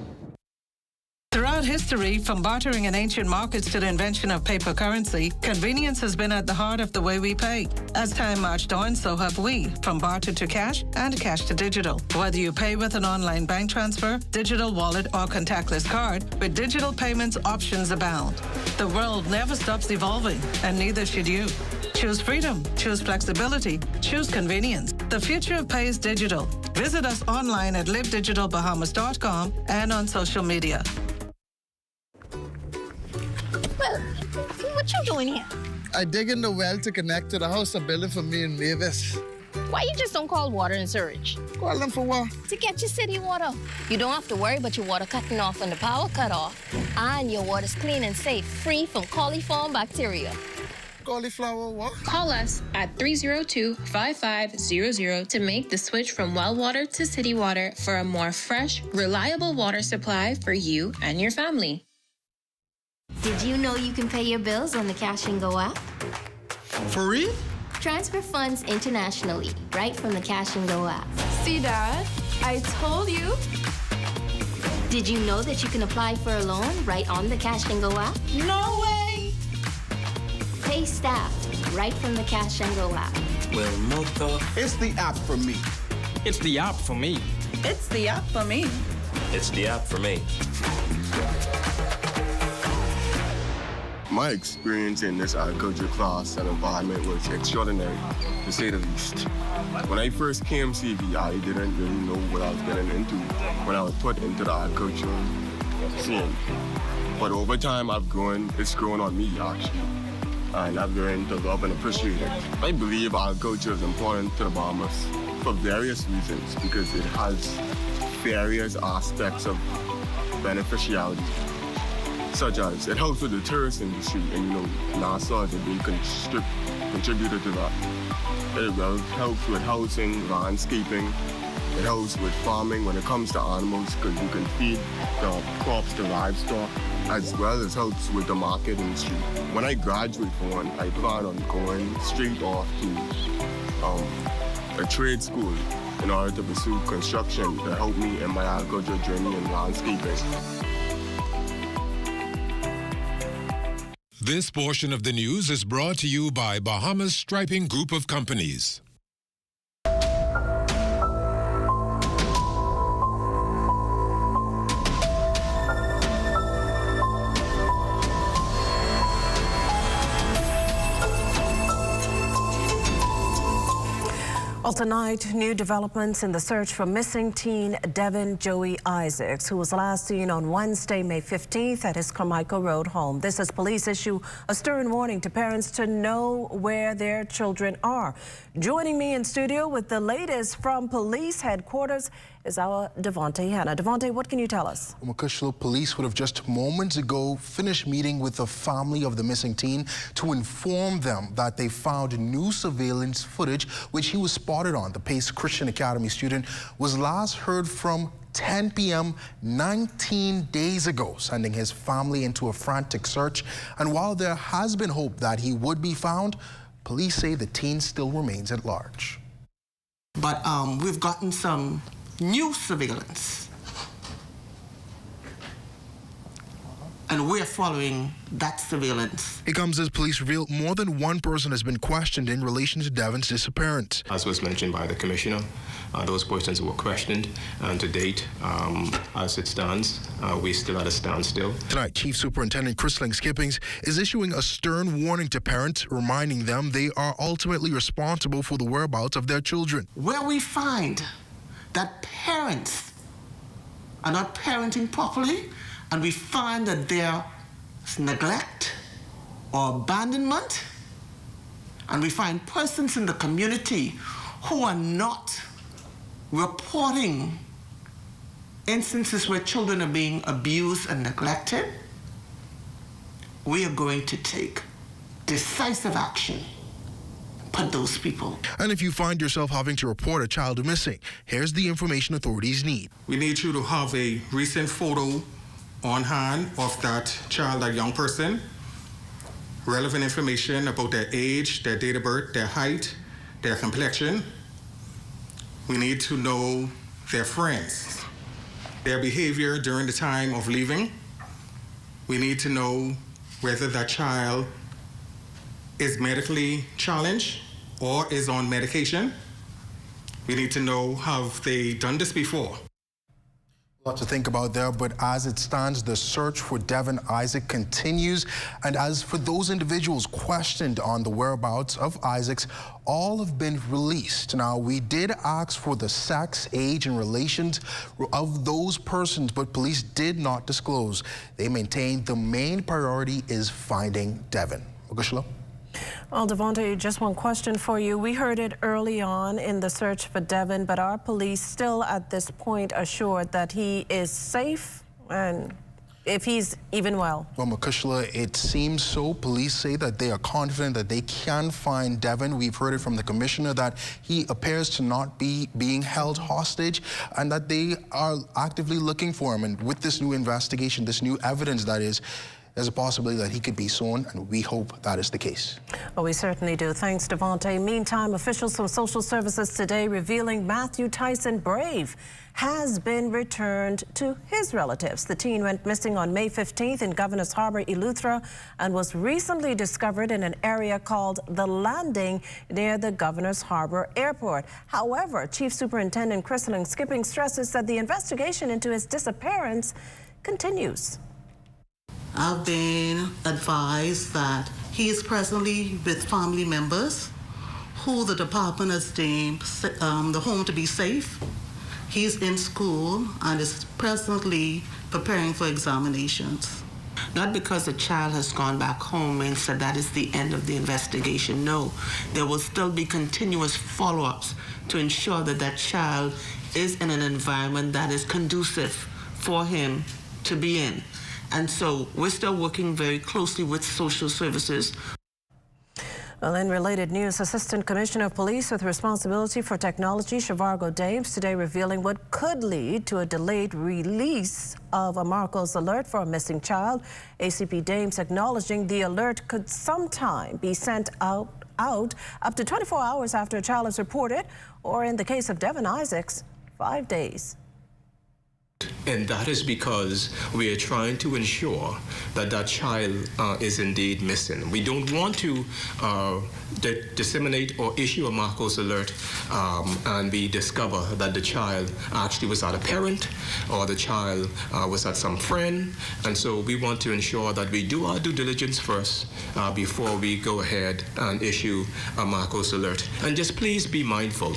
Throughout history, from bartering in ancient markets to the invention of paper currency, convenience has been at the heart of the way we pay. As time marched on, so have we, from barter to cash and cash to digital. Whether you pay with an online bank transfer, digital wallet, or contactless card, with digital payments, options abound. The world never stops evolving, and neither should you. Choose freedom, choose flexibility, choose convenience. The future of pay is digital. Visit us online at livedigitalbahamas.com and on social media. Well, what you doing here? I dig in the well to connect to the house I'm building for me and Mavis. Why you just don't call water and sewage? Call them for what? To get your city water. You don't have to worry about your water cutting off when the power cut off. And your water's clean and safe, free from coliform bacteria. Cauliflower what? Call us at 302-5500 to make the switch from well water to city water for a more fresh, reliable water supply for you and your family. Did you know you can pay your bills on the Cash and Go app? For real? Transfer funds internationally, right from the Cash and Go app. See, Dad? I told you. Did you know that you can apply for a loan right on the Cash and Go app? No way! Pay staff right from the Cash and Go app. Well, mother. It's the app for me. It's the app for me. It's the app for me. It's the app for me. My experience in this agriculture class and environment was extraordinary, to say the least. When I first came to CV, I didn't really know what I was getting into when I was put into the agricultural scene. But over time, it's grown on me, actually. And I've learned to love and appreciate it. I believe agriculture is important to the Bahamas for various reasons, because it has various aspects of beneficiality, such as it helps with the tourist industry, and NASA is a big contributor to that. It helps with housing, landscaping. It helps with farming when it comes to animals, because you can feed the crops to livestock, as well as helps with the market industry. When I graduate from one, I plan on going straight off to a trade school in order to pursue construction to help me in my agricultural journey in landscaping. This portion of the news is brought to you by Bahamas Striping Group of Companies. Well, tonight, new developments in the search for missing teen Devin Joey Isaacs, who was last seen on Wednesday, May 15th at his Carmichael Road home. This as police issue a stern warning to parents to know where their children are. Joining me in studio with the latest from police headquarters is our Devontae Hanna. Devontae, what can you tell us? Makushlo police would have just moments ago finished meeting with the family of the missing teen to inform them that they found new surveillance footage which he was spotted on. The Pace Christian Academy student was last heard from 10 p.m. 19 days ago, sending his family into a frantic search. And while there has been hope that he would be found, police say the teen still remains at large. But we've gotten some new surveillance, and we're following that surveillance. It comes as police reveal more than one person has been questioned in relation to Devin's disappearance. As was mentioned by the commissioner, those persons were questioned, and to date, as it stands, we're still at a standstill. Tonight, Chief Superintendent Chrisling Skippings is issuing a stern warning to parents, reminding them they are ultimately responsible for the whereabouts of their children. Where we find that parents are not parenting properly, and we find that there's neglect or abandonment, and we find persons in the community who are not reporting instances where children are being abused and neglected, we are going to take decisive action. Put those people. And if you find yourself having to report a child missing, here's the information authorities need. We need you to have a recent photo on hand of that child, that young person, relevant information about their age, their date of birth, their height, their complexion. We need to know their friends, their behavior during the time of leaving. We need to know whether that child is medically challenged or is on medication. We need to know, have they done this before? A lot to think about there, but as it stands, the search for Devin Isaac continues. And as for those individuals questioned on the whereabouts of Isaacs, all have been released. Now, we did ask for the sex, age, and relations of those persons, but police did not disclose. They maintained the main priority is finding Devin. Ogushala? Well, Devontae, just one question for you. We heard it early on in the search for Devin, but are police still at this point assured that he is safe and if he's even well? Well, Makushla, it seems so. Police say that they are confident that they can find Devin. We've heard it from the commissioner that he appears to not be being held hostage and that they are actively looking for him. And with this new investigation, this new evidence that is, there's a possibility that he could be soon, and we hope that is the case. Well, we certainly do. Thanks, Devontae. Meantime, officials from social services today revealing Matthew Tyson Brave has been returned to his relatives. The teen went missing on May 15th in Governor's Harbor, Eleuthera, and was recently discovered in an area called The Landing near the Governor's Harbor Airport. However, Chief Superintendent Chrisling Skippings stresses that the investigation into his disappearance continues. I've been advised that he is presently with family members who the department has deemed the home to be safe. He's in school and is presently preparing for examinations. Not because the child has gone back home means that is the end of the investigation. No, there will still be continuous follow-ups to ensure that that child is in an environment that is conducive for him to be in. And so we're still working very closely with social services. Well, in related news, Assistant Commissioner of Police with responsibility for technology, Shavargo Dames, today revealing what could lead to a delayed release of a Marcos alert for a missing child. ACP Dames acknowledging the alert could sometime be sent out up to 24 hours after a child is reported, or in the case of Devin Isaacs, 5 days. And that is because we are trying to ensure that that child is indeed missing. We don't want to disseminate or issue a Marcos alert and we discover that the child actually was at a parent or the child was at some friend. And so we want to ensure that we do our due diligence first before we go ahead and issue a Marcos alert. And just please be mindful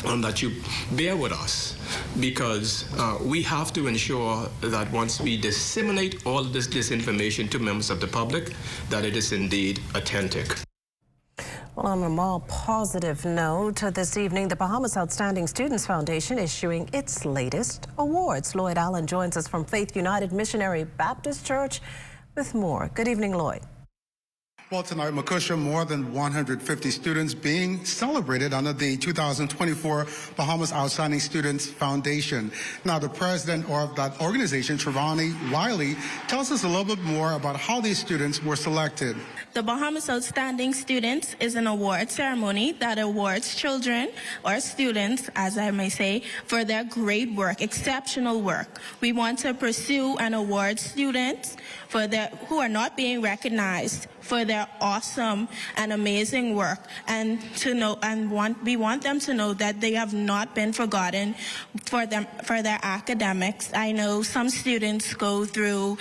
that you bear with us, because we have to ensure that once we disseminate all this information to members of the public, that it is indeed authentic. Well, on a more positive note, this evening, the Bahamas Outstanding Students Foundation issuing its latest awards. Lloyd Allen joins us from Faith United Missionary Baptist Church with more. Good evening, Lloyd. Well, tonight, Makusha, more than 150 students being celebrated under the 2024 Bahamas Outstanding Students Foundation. Now, the president of that organization, Trevani Wiley, tells us a little bit more about how these students were selected. The Bahamas Outstanding Students is an award ceremony that awards children or students, as I may say, for their great work, exceptional work. We want to pursue and award students who are not being recognized for their their awesome and amazing work, and we want them to know that they have not been forgotten for their academics. I know some students go through,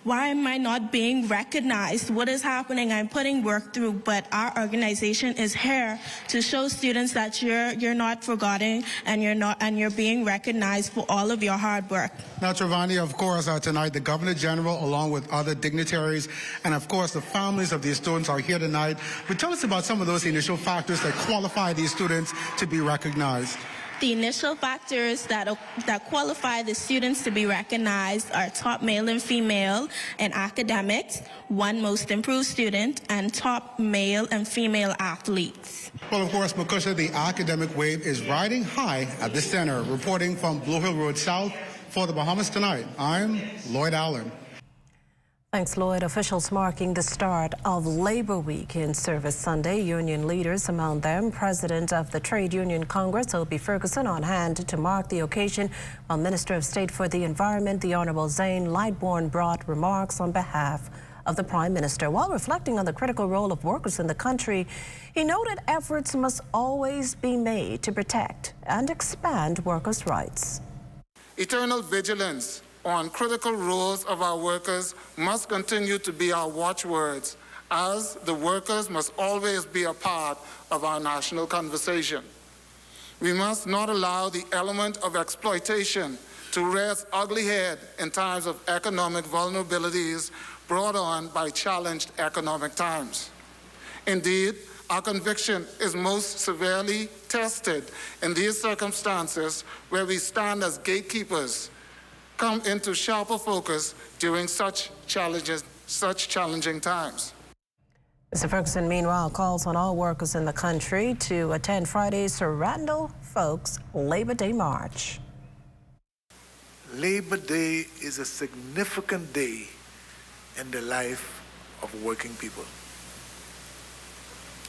why am I not being recognized? What is happening? I'm putting work through, but our organization is here to show students that you're not forgotten and you're being recognized for all of your hard work. Now, Travani, of course, tonight the Governor General, along with other dignitaries, and of course the families of these students are here tonight. But tell us about some of those initial factors that qualify these students to be recognized. The initial factors that qualify the students to be recognized are top male and female in academics, one most improved student, and top male and female athletes. Well, of course, Makusha, the academic wave is riding high at the center. Reporting from Blue Hill Road South for the Bahamas Tonight, I'm Lloyd Allen. Thanks, Lloyd. Officials marking the start of Labor Week in service Sunday. Union leaders, among them President of the Trade Union Congress, O.B. Ferguson, on hand to mark the occasion, while Minister of State for the Environment, the Honorable Zane Lightbourne, brought remarks on behalf of the Prime Minister. While reflecting on the critical role of workers in the country, he noted efforts must always be made to protect and expand workers' rights. Eternal vigilance on critical roles of our workers must continue to be our watchwords, as the workers must always be a part of our national conversation. We must not allow the element of exploitation to rear its ugly head in times of economic vulnerabilities brought on by challenged economic times. Indeed, our conviction is most severely tested in these circumstances where we stand as gatekeepers, come into sharper focus during such challenging times. Mr. Ferguson, meanwhile, calls on all workers in the country to attend Friday's Randall Folks Labor Day March. Labor Day is a significant day in the life of working people.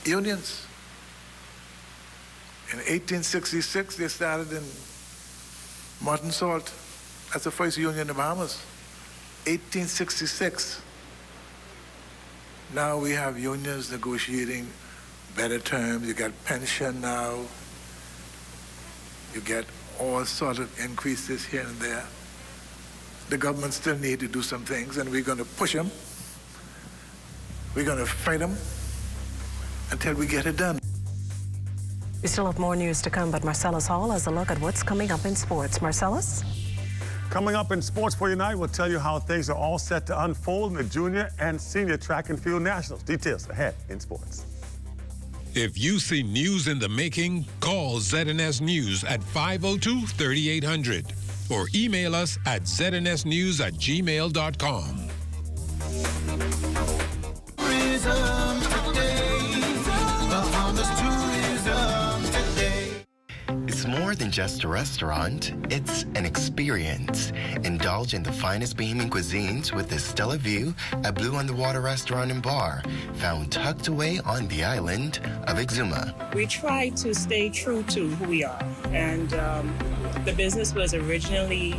Unions. In 1866, they started in Martin Salt. That's the first union in the Bahamas. 1866. Now we have unions negotiating better terms. You get pension now. You get all sorts of increases here and there. The government still need to do some things, and we're going to push them. We're going to fight them until we get it done. We still have more news to come, but Marcellus Hall has a look at what's coming up in sports. Marcellus? Coming up in Sports for Your Night, we'll tell you how things are all set to unfold in the junior and senior track and field nationals. Details ahead in sports. If you see news in the making, call ZNS News at 502-3800 or email us at znsnews@gmail.com. It's more than just a restaurant, it's an experience. Indulge in the finest Bahamian cuisines with the stellar view at Blue Underwater Restaurant and Bar, found tucked away on the island of Exuma. We try to stay true to who we are, and the business was originally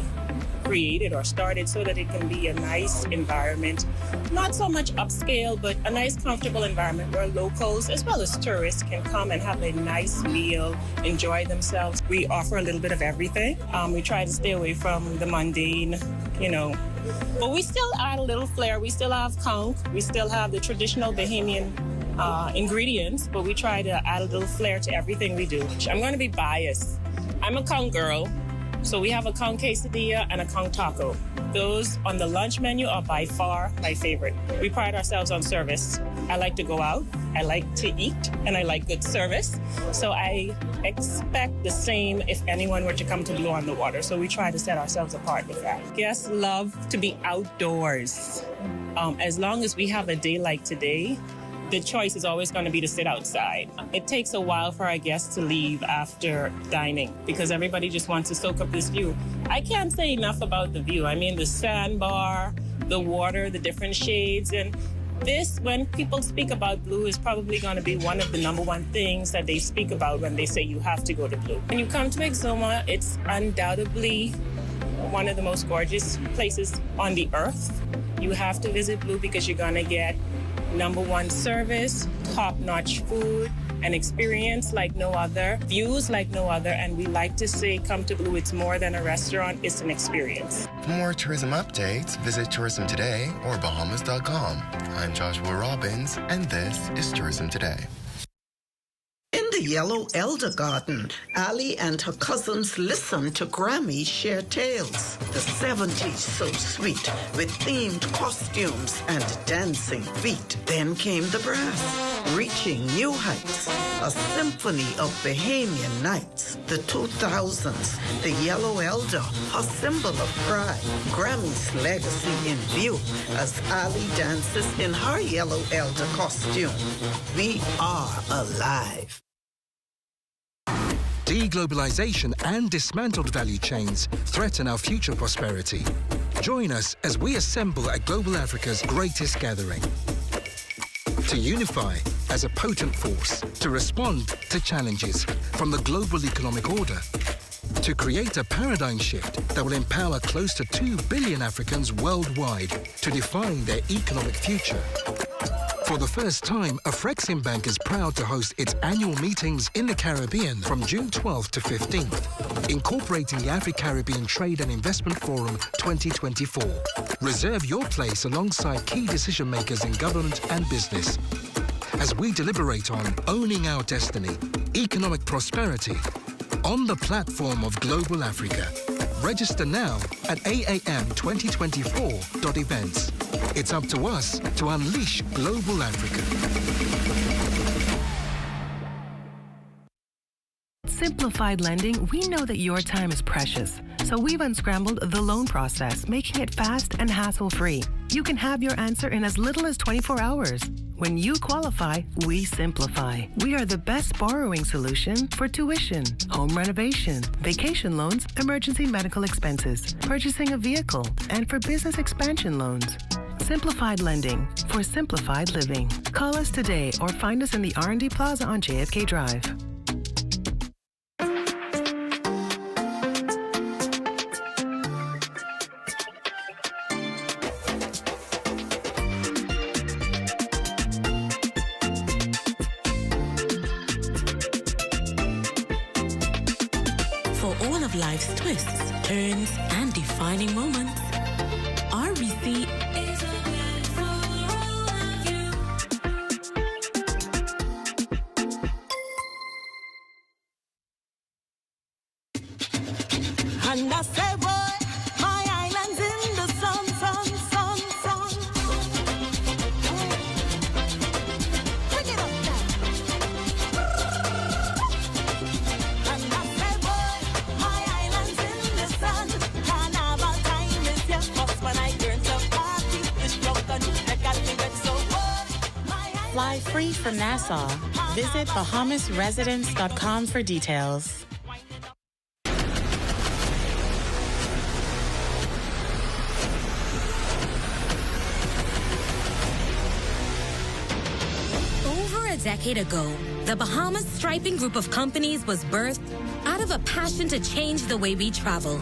created or started so that it can be a nice environment, not so much upscale, but a nice, comfortable environment where locals as well as tourists can come and have a nice meal, enjoy themselves. We offer a little bit of everything. We try to stay away from the mundane, but we still add a little flair. We still have conch, we still have the traditional Bahamian ingredients, but we try to add a little flair to everything we do. I'm going to be biased. I'm a conch girl. So we have a conch quesadilla and a conch taco. Those on the lunch menu are by far my favorite. We pride ourselves on service. I like to go out, I like to eat, and I like good service. So I expect the same if anyone were to come to Blue on the Water. So we try to set ourselves apart with that. Guests love to be outdoors. As long as we have a day like today, the choice is always going to be to sit outside. It takes a while for our guests to leave after dining because everybody just wants to soak up this view. I can't say enough about the view. I mean, the sandbar, the water, the different shades, and this, when people speak about Blue, is probably going to be one of the #1 things that they speak about when they say you have to go to Blue. When you come to Exuma, it's undoubtedly one of the most gorgeous places on the earth. You have to visit Blue because you're going to get #1 service, top-notch food, an experience like no other, views like no other, and we like to say, come to Blue, it's more than a restaurant, it's an experience. For more tourism updates, visit Tourism Today or Bahamas.com. I'm Joshua Robbins, and this is Tourism Today. In the Yellow Elder Garden, Ali and her cousins listened to Grammy share tales. The 70s so sweet, with themed costumes and dancing feet. Then came the brass, reaching new heights. A symphony of Bahamian nights. The 2000s, the Yellow Elder, a symbol of pride. Grammy's legacy in view as Ali dances in her Yellow Elder costume. We are alive. Deglobalization and dismantled value chains threaten our future prosperity. Join us as we assemble at Global Africa's greatest gathering. To unify as a potent force, to respond to challenges from the global economic order, to create a paradigm shift that will empower close to 2 billion Africans worldwide to define their economic future. For the first time, Afreximbank is proud to host its annual meetings in the Caribbean from June 12th to 15th, incorporating the Afro-Caribbean Trade and Investment Forum 2024. Reserve your place alongside key decision makers in government and business as we deliberate on owning our destiny, economic prosperity, on the platform of Global Africa. Register now at aam2024.events. It's up to us to unleash Global Africa. Simplified Lending, we know that your time is precious. So we've unscrambled the loan process, making it fast and hassle-free. You can have your answer in as little as 24 hours. When you qualify, we simplify. We are the best borrowing solution for tuition, home renovation, vacation loans, emergency medical expenses, purchasing a vehicle, and for business expansion loans. Simplified Lending for simplified living. Call us today or find us in the R&D Plaza on JFK Drive. For all of life's twists, turns, and defining moments, RBC is open for all of you. And I say, boy, my island's in the sun, sun, sun, sun. Bring it up now. And I say, boy, my island's in the sun. Carnival time is here. 'Cause when I turn to party, it's drunk and I got me wet, so boy, my Fly free from Nassau. Visit BahamasResidence.com for details. Over a decade ago, the Bahamas Striping Group of companies was birthed out of a passion to change the way we travel.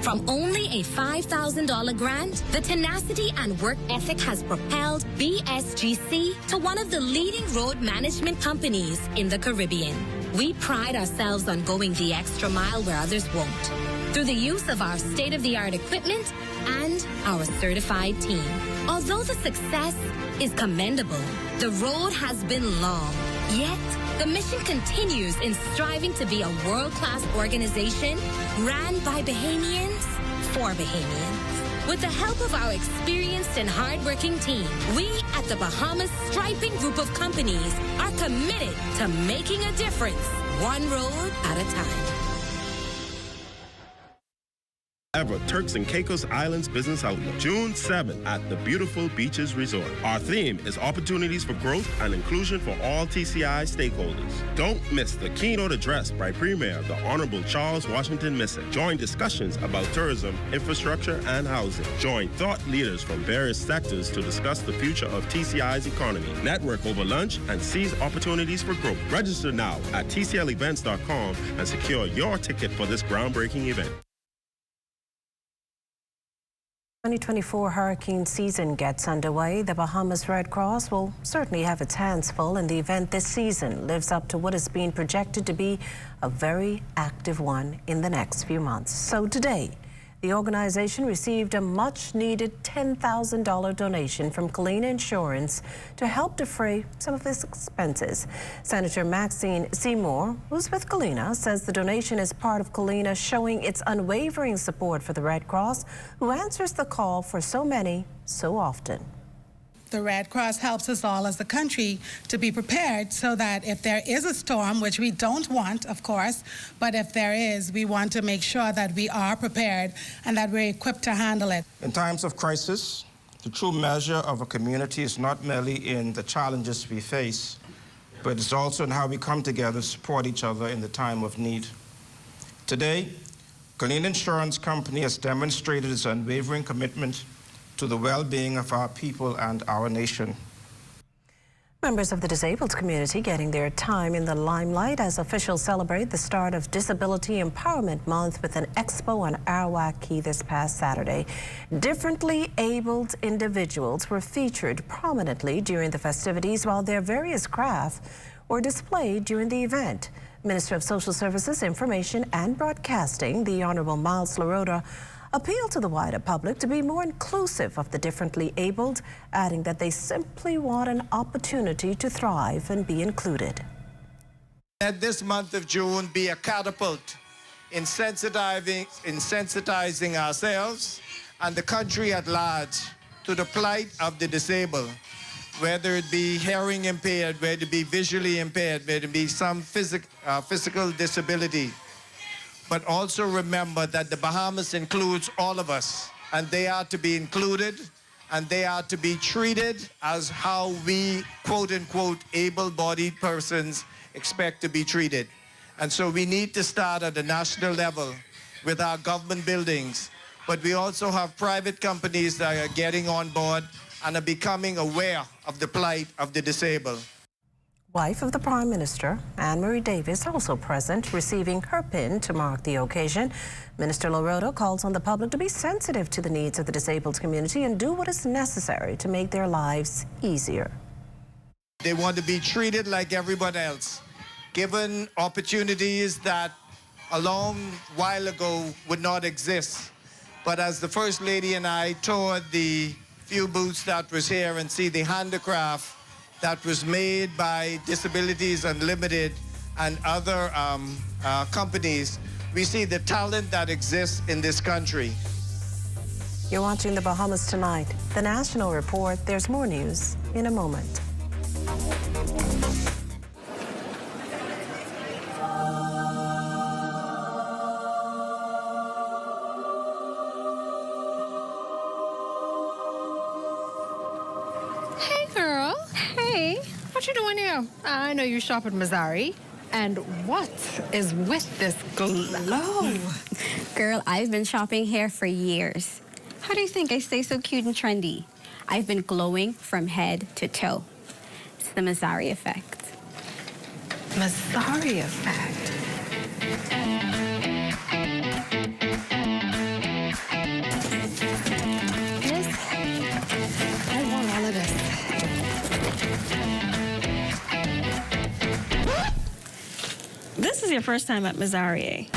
From only a $5,000 grant, the tenacity and work ethic has propelled BSGC to one of the leading road management companies in the Caribbean. We pride ourselves on going the extra mile where others won't, through the use of our state-of-the-art equipment and our certified team. Although the success is commendable, the road has been long. Yet, the mission continues in striving to be a world-class organization ran by Bahamians for Bahamians. With the help of our experienced and hardworking team, we at the Bahamas Striping Group of Companies are committed to making a difference, one road at a time. Ever Turks and Caicos Islands Business Outlook, June 7th at the beautiful Beaches Resort. Our theme is opportunities for growth and inclusion for all TCI stakeholders. Don't miss the keynote address by Premier, the Honorable Charles Washington Missick. Join discussions about tourism, infrastructure, and housing. Join thought leaders from various sectors to discuss the future of TCI's economy. Network over lunch and seize opportunities for growth. Register now at tclevents.com and secure your ticket for this groundbreaking event. 2024 hurricane season gets underway. The Bahamas Red Cross will certainly have its hands full in the event this season lives up to what is being projected to be a very active one in the next few months. So today, the organization received a much-needed $10,000 donation from Colina Insurance to help defray some of its expenses. Senator Maxine Seymour, who's with Colina, says the donation is part of Colina showing its unwavering support for the Red Cross, who answers the call for so many, so often. The Red Cross helps us all as a country to be prepared so that if there is a storm, which we don't want, of course, but if there is, we want to make sure that we are prepared and that we're equipped to handle it. In times of crisis, the true measure of a community is not merely in the challenges we face, but it's also in how we come together to support each other in the time of need. Today, Colina Insurance Company has demonstrated its unwavering commitment to the well-being of our people and our nation. Members of the disabled community getting their time in the limelight as officials celebrate the start of Disability Empowerment Month with an expo on Arawak Key this past Saturday. Differently abled individuals were featured prominently during the festivities, while their various crafts were displayed during the event. Minister of Social Services, Information and Broadcasting, the Honorable Miles Lorota, appealed to the wider public to be more inclusive of the differently abled, adding that they simply want an opportunity to thrive and be included. Let this month of June be a catapult in sensitizing ourselves and the country at large to the plight of the disabled, whether it be hearing impaired, whether it be visually impaired, whether it be some physical disability. But also remember that the Bahamas includes all of us, and they are to be included, and they are to be treated as how we, quote-unquote, able-bodied persons expect to be treated. And so we need to start at the national level with our government buildings, but we also have private companies that are getting on board and are becoming aware of the plight of the disabled. Wife of the Prime Minister, Anne-Marie Davis, also present, receiving her pin to mark the occasion. Minister Lorota calls on the public to be sensitive to the needs of the disabled community and do what is necessary to make their lives easier. They want to be treated like everyone else, given opportunities that a long while ago would not exist. But as the First Lady and I toured the few booths that was here and see the handicraft that was made by Disabilities Unlimited and other companies, we see the talent that exists in this country. You're watching the Bahamas Tonight, the National Report. There's more news in a moment. What you doing here? I know you shop at Mazzari. And what is with this glow? Girl, I've been shopping here for years. How do you think I stay so cute and trendy? I've been glowing from head to toe. It's the Mazzari effect. Mazzari effect? Yes, I want all of this. This is your first time at Mazzari.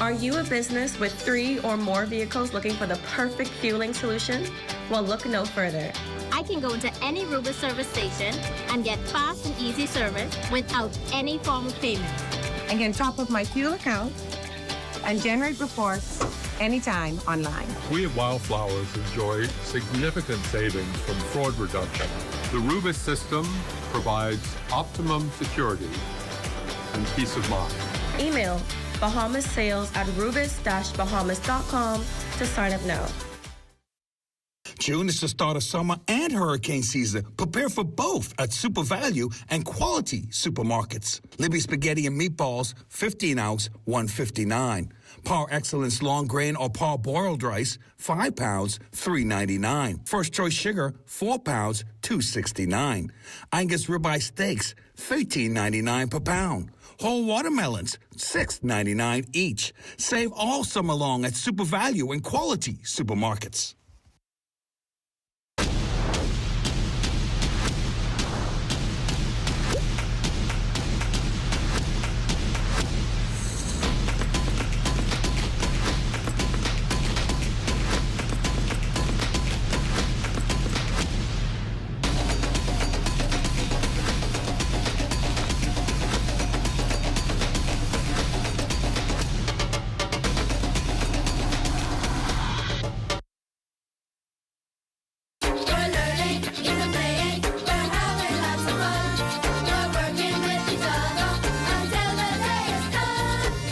Are you a business with 3 or more vehicles looking for the perfect fueling solution? Well, look no further. I can go to any Ruber service station and get fast and easy service without any form of payment. I can top up my fuel account and generate reports anytime online. We at Wildflowers enjoy significant savings from fraud reduction The Rubis system provides optimum security and peace of mind. Email bahamashales@rubis-bahamas.com to sign up now. June is the start of summer and hurricane season. Prepare for both at Super Value and Quality Supermarkets. Libby Spaghetti and Meatballs, 15-ounce, $1.59. Par Excellence Long Grain or Par Boiled Rice, 5 pounds, $3.99. First Choice Sugar, 4 pounds, $2.69. Angus Ribeye Steaks, $13.99 per pound. Whole watermelons, $6.99 each. Save all summer long at Super Value and Quality Supermarkets.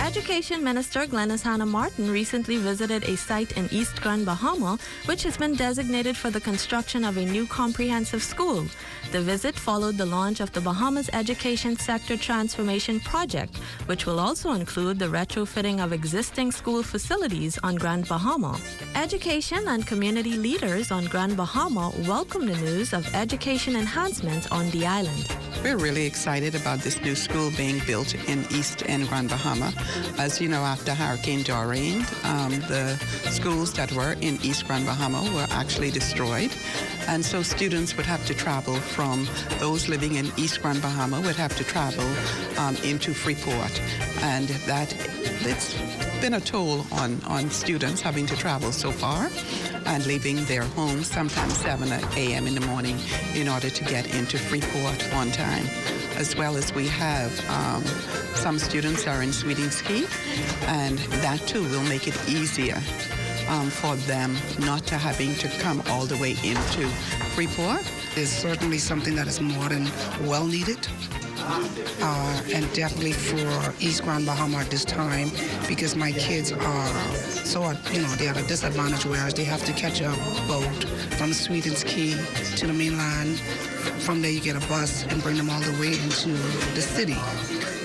Education Minister Glenys Hannah Martin recently visited a site in East Grand Bahama, which has been designated for the construction of a new comprehensive school. The visit followed the launch of the Bahamas Education Sector Transformation Project, which will also include the retrofitting of existing school facilities on Grand Bahama. Education and community leaders on Grand Bahama welcome the news of education enhancements on the island. We're really excited about this new school being built in East and Grand Bahama. As you know, after Hurricane Doreen, the schools that were in East Grand Bahama were actually destroyed. And so students would have to travel from those living in East Grand Bahama would have to travel into Freeport. And it's been a toll on students having to travel so far and leaving their homes sometimes 7 a.m. in the morning in order to get into Freeport on time. As well as we have some students are in Sweeting Ski, and that too will make it easier for them not to having to come all the way into Freeport. It's certainly something that is more than well needed. And definitely for East Grand Bahama at this time, because my kids are they're at a disadvantage, whereas they have to catch a boat from Sweetens Key to the mainland. From there you get a bus and bring them all the way into the city.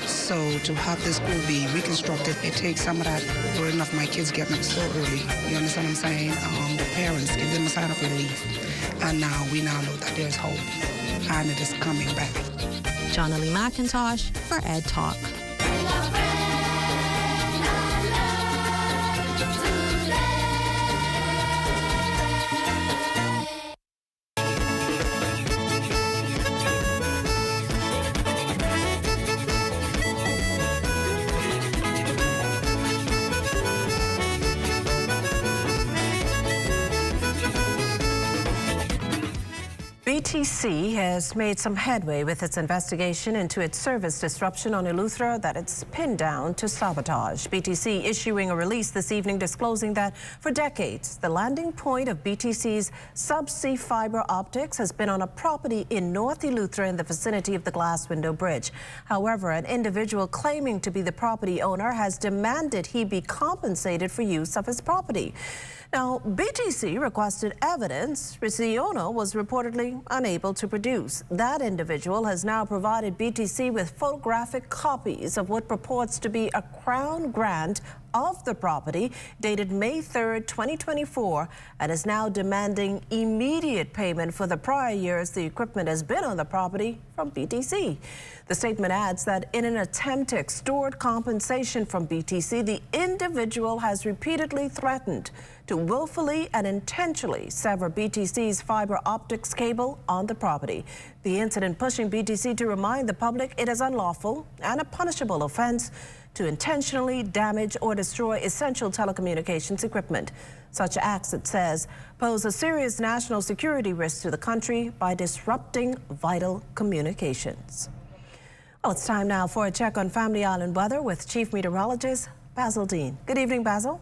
So to have this school be reconstructed, it takes some of that burden of my kids getting up so early. You understand what I'm saying? The parents give them a sign of relief. And now we know that there's hope, and it is coming back. Jonalie McIntosh for Ed Talk. BTC has made some headway with its investigation into its service disruption on Eleuthera that it's pinned down to sabotage. BTC issuing a release this evening disclosing that for decades, the landing point of BTC's subsea fiber optics has been on a property in North Eleuthera in the vicinity of the Glass Window Bridge. However, an individual claiming to be the property owner has demanded he be compensated for use of his property. Now, BTC requested evidence which the owner was reportedly unable to produce. That individual has now provided BTC with photographic copies of what purports to be a Crown grant of the property dated May 3rd, 2024, and is now demanding immediate payment for the prior years the equipment has been on the property from BTC. The statement adds that in an attempt to extort compensation from BTC, the individual has repeatedly threatened to willfully and intentionally sever BTC's fiber optics cable on the property. The incident pushing BTC to remind the public it is unlawful and a punishable offense to intentionally damage or destroy essential telecommunications equipment. Such acts, it says, pose a serious national security risk to the country by disrupting vital communications. Well, it's time now for a check on Family Island weather with Chief Meteorologist Basil Dean. Good evening, Basil.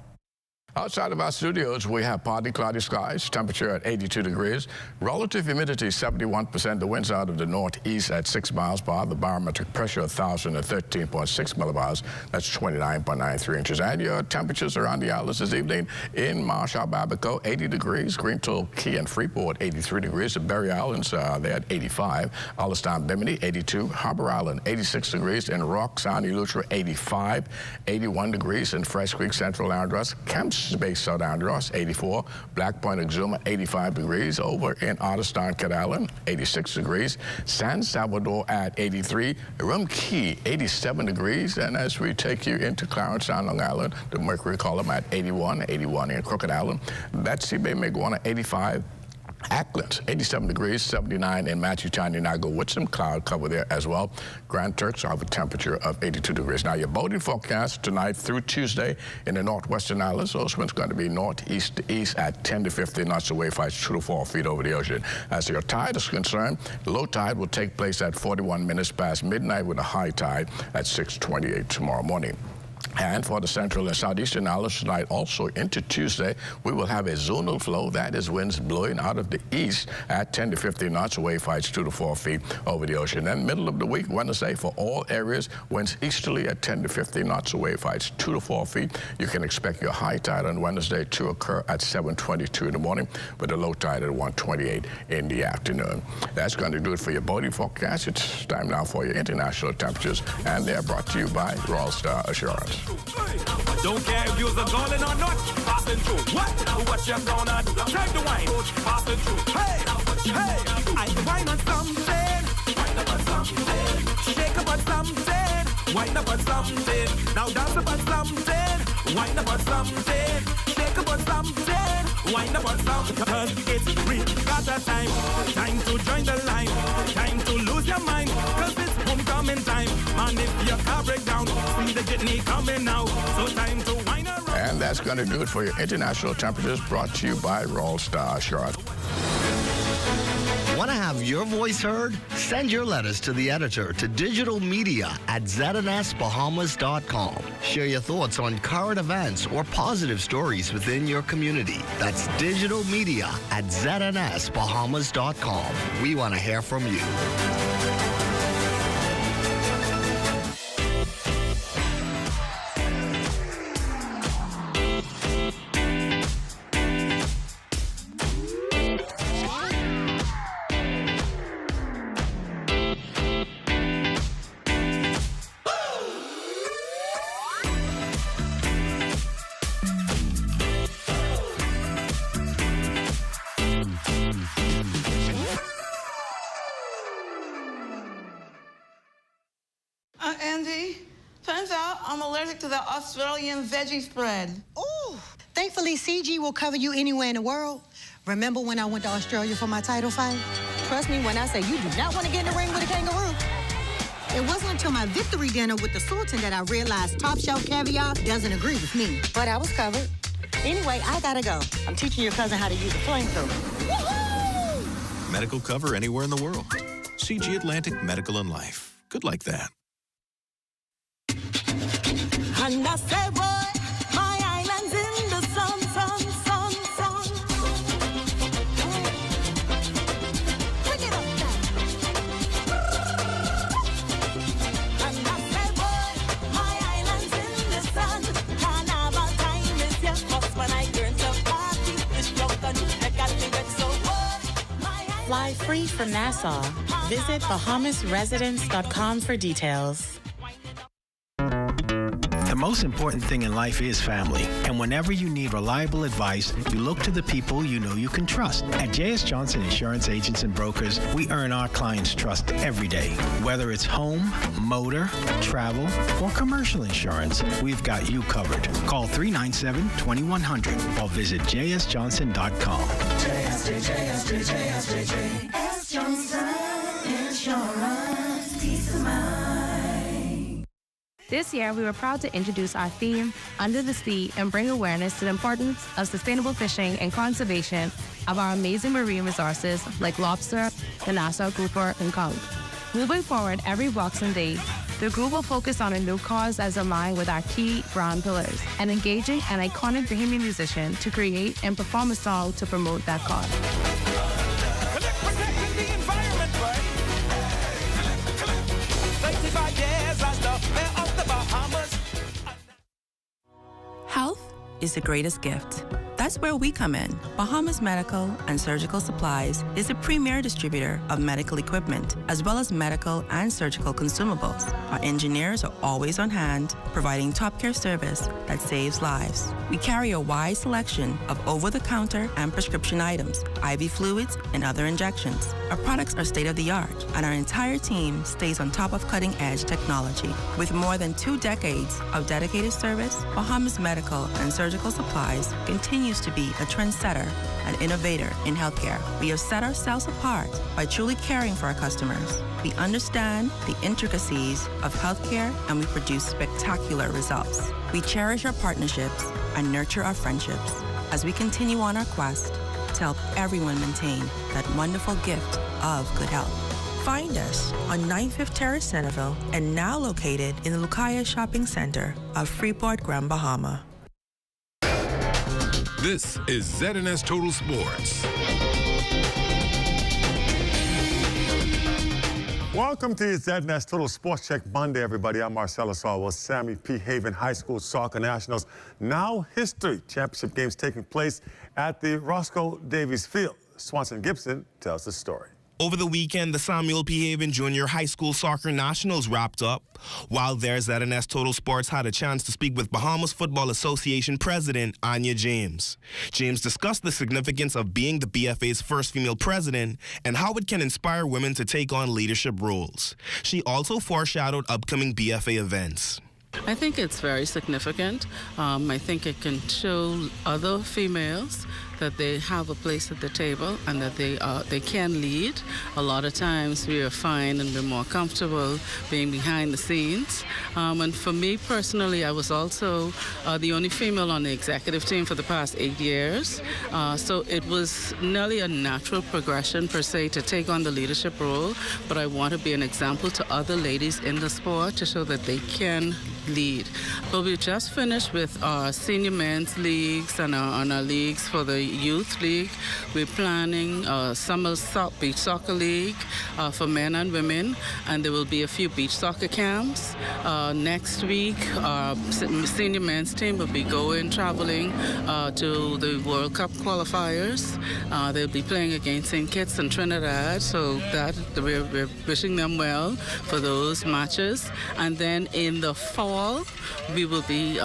Outside of our studios, we have partly cloudy skies, temperature at 82 degrees, relative humidity 71%, the winds out of the northeast at 6 miles per hour, the barometric pressure 1,013.6 millibars, that's 29.93 inches. And your temperatures around the islands this evening in Marshall, Babaco, 80 degrees, Greenville, Key, and Freeport, 83 degrees. The Berry Islands, they're at 85. Allenstown, Bimini, 82. Harbor Island, 86 degrees. In Rock Sound, Eleuthera, 85. 81 degrees in Fresh Creek, Central Andros. Camps Bay, South Andros, 84. Black Point, Exuma, 85 degrees. Over in Otterstown, Cat Island, 86 degrees. San Salvador at 83. Rum Key, 87 degrees. And as we take you into Clarence on Long Island, the mercury column at 81. 81 in Crooked Island. Betsy Bay, Maguana, 85. Acklands, 87 degrees, 79 in Matthew-Tiny Nago with some cloud cover there as well. Grand Turks have a temperature of 82 degrees. Now, your boating forecast tonight through Tuesday in the northwestern islands, those winds going to be northeast to east at 10 to 15 knots, the wave heights 2 to 4 feet over the ocean. As your tide is concerned, the low tide will take place at 41 minutes past midnight with a high tide at 6:28 tomorrow morning. And for the central and southeastern islands tonight, also into Tuesday, we will have a zonal flow. That is winds blowing out of the east at 10 to 15 knots, wave heights 2 to 4 feet over the ocean. Then middle of the week, Wednesday, for all areas, winds easterly at 10 to 15 knots, wave heights 2 to 4 feet. You can expect your high tide on Wednesday to occur at 7:22 in the morning, with a low tide at 1:28 in the afternoon. That's going to do it for your boating forecast. It's time now for your international temperatures, and they're brought to you by Royal Star Assurance. Don't care if you're a golden or not, passing through. What you gonna do? Try the wine, passing through. Hey, I wine on something. Wine up on something. Shake up on something. Wine up on something. Now dance up on something. Wine up on something. Shake up on something. Wine up on something. Cause it's real. Got a time to join the line. Time to lose your mind. Cause it's homecoming time. And if your car break down, see the jitney coming now. So time to wind around. And that's going to do it for your international temperatures, brought to you by Royal Star Assurance. Want to have your voice heard? Send your letters to the editor to digitalmedia@znsbahamas.com. Share your thoughts on current events or positive stories within your community. That's digitalmedia@znsbahamas.com. We want to hear from you. Andy, turns out I'm allergic to the Australian veggie spread. Ooh, thankfully CG will cover you anywhere in the world. Remember when I went to Australia for my title fight? Trust me when I say you do not want to get in the ring with a kangaroo. It wasn't until my victory dinner with the Sultan that I realized top shelf caviar doesn't agree with me. But I was covered. Anyway, I gotta go. I'm teaching your cousin how to use a flamethrower. Medical cover anywhere in the world. CG Atlantic Medical and Life. Good like that. And I say, boy, my island's in the sun, sun, sun, sun. Bring it up now. And I say, boy, my island's in the sun. Carnival time is here. Cause when I turn to party, it's broken. I got me wet, so boy, my island. Fly free from Nassau. Visit BahamasResidence.com for details. The most important thing in life is family, and whenever you need reliable advice, you look to the people you know you can trust. At J.S. Johnson Insurance Agents and Brokers, we earn our clients' trust every day. Whether it's home, motor, travel, or commercial insurance, we've got you covered. Call 397-2100 or visit jsjohnson.com. JS Johnson Insurance, peace of mind. This year, we were proud to introduce our theme, Under the Sea, and bring awareness to the importance of sustainable fishing and conservation of our amazing marine resources like lobster, the Nassau grouper, and conch. Moving forward, every Boxing Day, The group will focus on a new cause as aligned with our key brand pillars and engaging an iconic Bahamian musician to create and perform a song to promote that cause. Protecting the environment, right? 35 years as the mayor of the Bahamas. Health is the greatest gift. That's where we come in. Bahamas Medical and Surgical Supplies is a premier distributor of medical equipment, as well as medical and surgical consumables. Our engineers are always on hand, providing top care service that saves lives. We carry a wide selection of over-the-counter and prescription items, IV fluids, and other injections. Our products are state-of-the-art, and our entire team stays on top of cutting-edge technology. With more than 2 decades of dedicated service, Bahamas Medical and Surgical Supplies continues to be a trendsetter and innovator in healthcare. We have set ourselves apart by truly caring for our customers. We understand the intricacies of healthcare, and we produce spectacular results. We cherish our partnerships and nurture our friendships as we continue on our quest to help everyone maintain that wonderful gift of good health. Find us on 95th Terrace, Centerville, and now located in the Lucaya Shopping Center of Freeport, Grand Bahama. This is ZNS Total Sports. Welcome to ZNS Total Sports Check Monday, everybody. I'm Marcelo Saul with Sammy P. Haven High School Soccer Nationals. Now history. Championship games taking place at the Roscoe Davies Field. Swanson Gibson tells the story. Over the weekend, the Samuel P. Haven Junior High School Soccer Nationals wrapped up. While there, ZNS Total Sports had a chance to speak with Bahamas Football Association President Anya James. James discussed the significance of being the BFA's first female president and how it can inspire women to take on leadership roles. She also foreshadowed upcoming BFA events. I think it's very significant. I think it can show other females that they have a place at the table and that they can lead. A lot of times we are fine and we're more comfortable being behind the scenes. And for me personally, I was also the only female on the executive team for the past 8 years. So it was nearly a natural progression per se to take on the leadership role, but I want to be an example to other ladies in the sport to show that they can lead. But we just finished with our senior men's leagues and our leagues for the youth league. We're planning a summer beach soccer league for men and women, and there will be a few beach soccer camps. Next week, our senior men's team will be traveling to the World Cup qualifiers. They'll be playing against St. Kitts and Trinidad, so that we're wishing them well for those matches. And then in the fall, we will be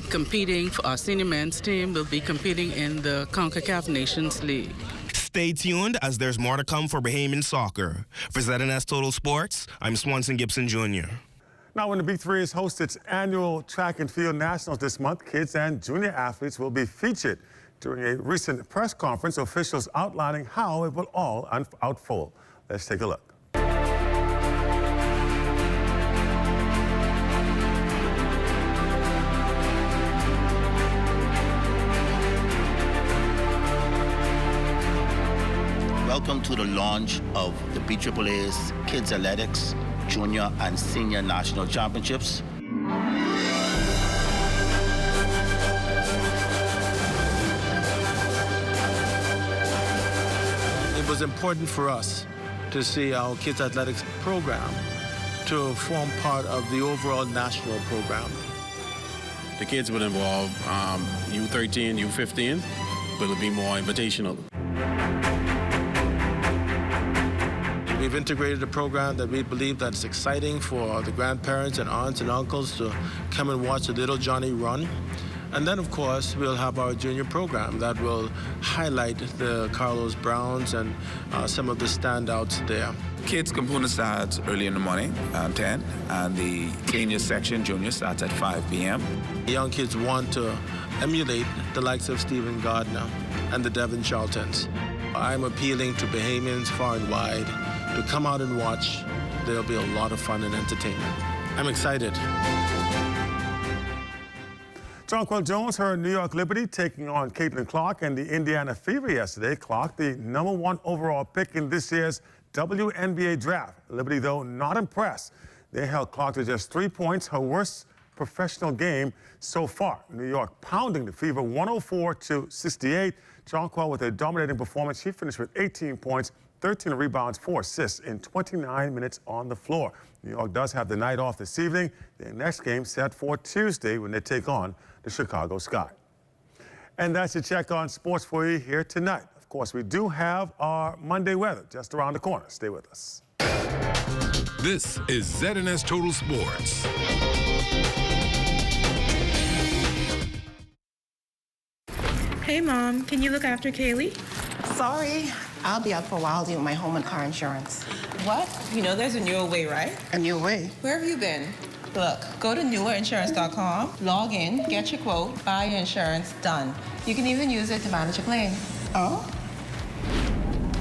competing. For our senior men's team will be competing in the CONCACAF Nations League. Stay tuned as there's more to come for Bahamian soccer. For ZNS Total Sports, I'm Swanson Gibson Jr. Now, when the Big Three has hosted its annual track and field nationals this month, kids and junior athletes will be featured. During a recent press conference, officials outlining how it will all unfold. Let's take a look. Welcome to the launch of the BAAA's Kids Athletics Junior and Senior National Championships. It was important for us to see our Kids Athletics program to form part of the overall national program. The kids will involve U13, U15, but it'll be more invitational. We've integrated a program that we believe that's exciting for the grandparents and aunts and uncles to come and watch the little Johnny run. And then, of course, we'll have our junior program that will highlight the Carlos Browns and some of the standouts there. Kids component starts early in the morning, 10, and the senior section, junior, starts at 5 p.m. Young kids want to emulate the likes of Stephen Gardner and the Devon Charltons. I'm appealing to Bahamians far and wide to come out and watch. There'll be a lot of fun and entertainment. I'm excited. Jonquil Jones heard New York Liberty taking on Caitlin Clark and the Indiana Fever yesterday. Clark, the #1 overall pick in this year's WNBA draft. Liberty, though, not impressed. They held Clark to just 3 points, her worst professional game so far. New York pounding the Fever 104-68. Jonquil with a dominating performance. She finished with 18 points, 13 rebounds, 4 assists in 29 minutes on the floor. New York does have the night off this evening. Their next game set for Tuesday when they take on the Chicago Sky. And that's a check on sports for you here tonight. Of course, we do have our Monday weather just around the corner. Stay with us. This is ZNS Total Sports. Hey, Mom, can you look after Kaylee? Sorry, I'll be out for a while doing my home and car insurance. What? You know there's a newer way, right? A new way? Where have you been? Look, go to newerinsurance.com, log in, get your quote, buy your insurance, done. You can even use it to manage a claim. Oh?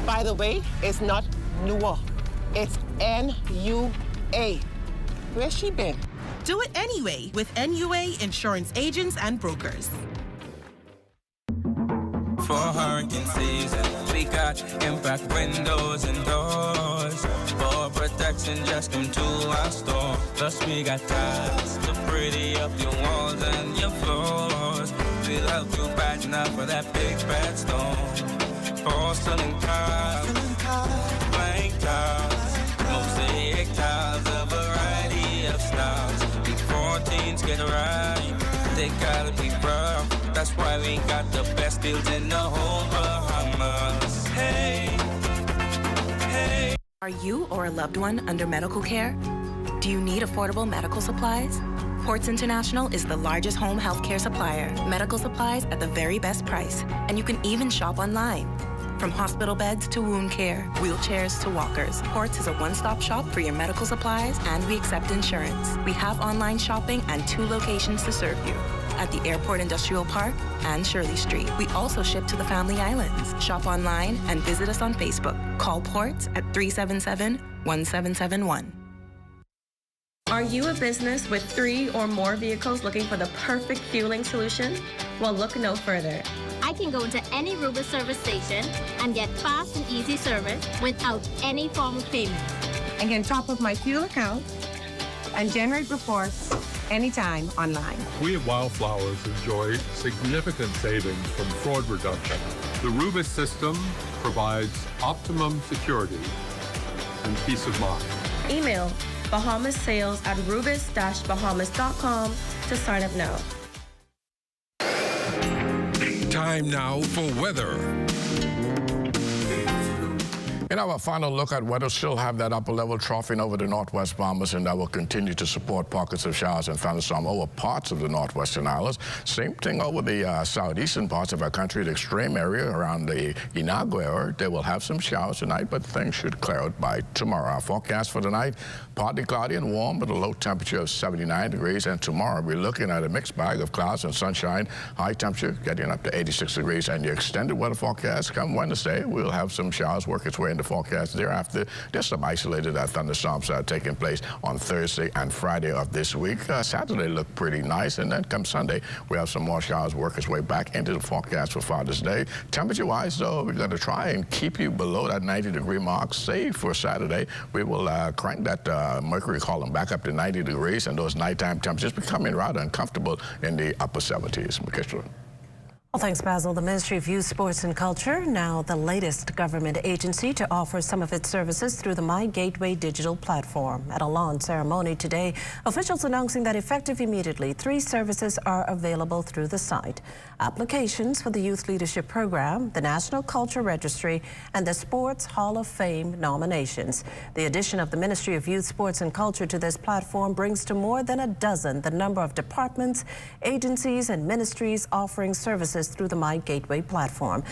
By the way, it's not newer. It's N-U-A. Where's she been? Do it anyway with NUA Insurance Agents and Brokers. For hurricane season, we got impact windows and doors. For protection, just come to our store. Plus we got tiles to pretty up your walls and your floors. We'll help you brighten up for that big bad storm. Porcelain tiles, blank tiles, mosaic tiles, a variety of styles. Before teens get right, they gotta be rough. That's why we got the best deals in the whole Bahamas. Hey, hey. Are you or a loved one under medical care? Do you need affordable medical supplies? Ports International is the largest home health care supplier. Medical supplies at the very best price. And you can even shop online. From hospital beds to wound care, wheelchairs to walkers, Ports is a one-stop shop for your medical supplies, and we accept insurance. We have online shopping and 2 locations to serve you, at the Airport Industrial Park and Shirley Street. We also ship to the Family Islands. Shop online and visit us on Facebook. Call Ports at 377-1771. Are you a business with 3 or more vehicles looking for the perfect fueling solution? Well, look no further. I can go to any Rubis service station and get fast and easy service without any form of payment. I can top up my fuel account and generate reports anytime online. We at Wildflowers enjoy significant savings from fraud reduction. The Rubis system provides optimum security and peace of mind. Email bahamashales@rubis-bahamas.com to sign up now. Time now for weather. In our final look at weather, still have that upper level troughing over the northwest Bahamas, and that will continue to support pockets of showers and thunderstorms over parts of the northwestern islands. Same thing over the southeastern parts of our country, the extreme area around the Inagua area. They will have some showers tonight, but things should clear out by tomorrow. Our forecast for tonight, partly cloudy and warm with a low temperature of 79 degrees. And tomorrow we're looking at a mixed bag of clouds and sunshine, high temperature getting up to 86 degrees. And the extended weather forecast come Wednesday, we'll have some showers work its way in the forecast thereafter. There's some isolated thunderstorms taking place on Thursday and Friday of this week. Saturday looked pretty nice, and then come Sunday, we have some more showers work its way back into the forecast for Father's Day. Temperature-wise, though, we're going to try and keep you below that 90-degree mark. Say for Saturday, we will crank that mercury column back up to 90 degrees, and those nighttime temperatures becoming rather uncomfortable in the upper 70s. Makisha. Well, thanks, Basil. The Ministry of Youth, Sports and Culture, now the latest government agency to offer some of its services through the My Gateway digital platform. At a launch ceremony today, officials announcing that effective immediately, 3 services are available through the site. Applications for the Youth Leadership Program, the National Culture Registry, and the Sports Hall of Fame nominations. The addition of the Ministry of Youth, Sports and Culture to this platform brings to more than a dozen the number of departments, agencies, and ministries offering services through the My Gateway platform.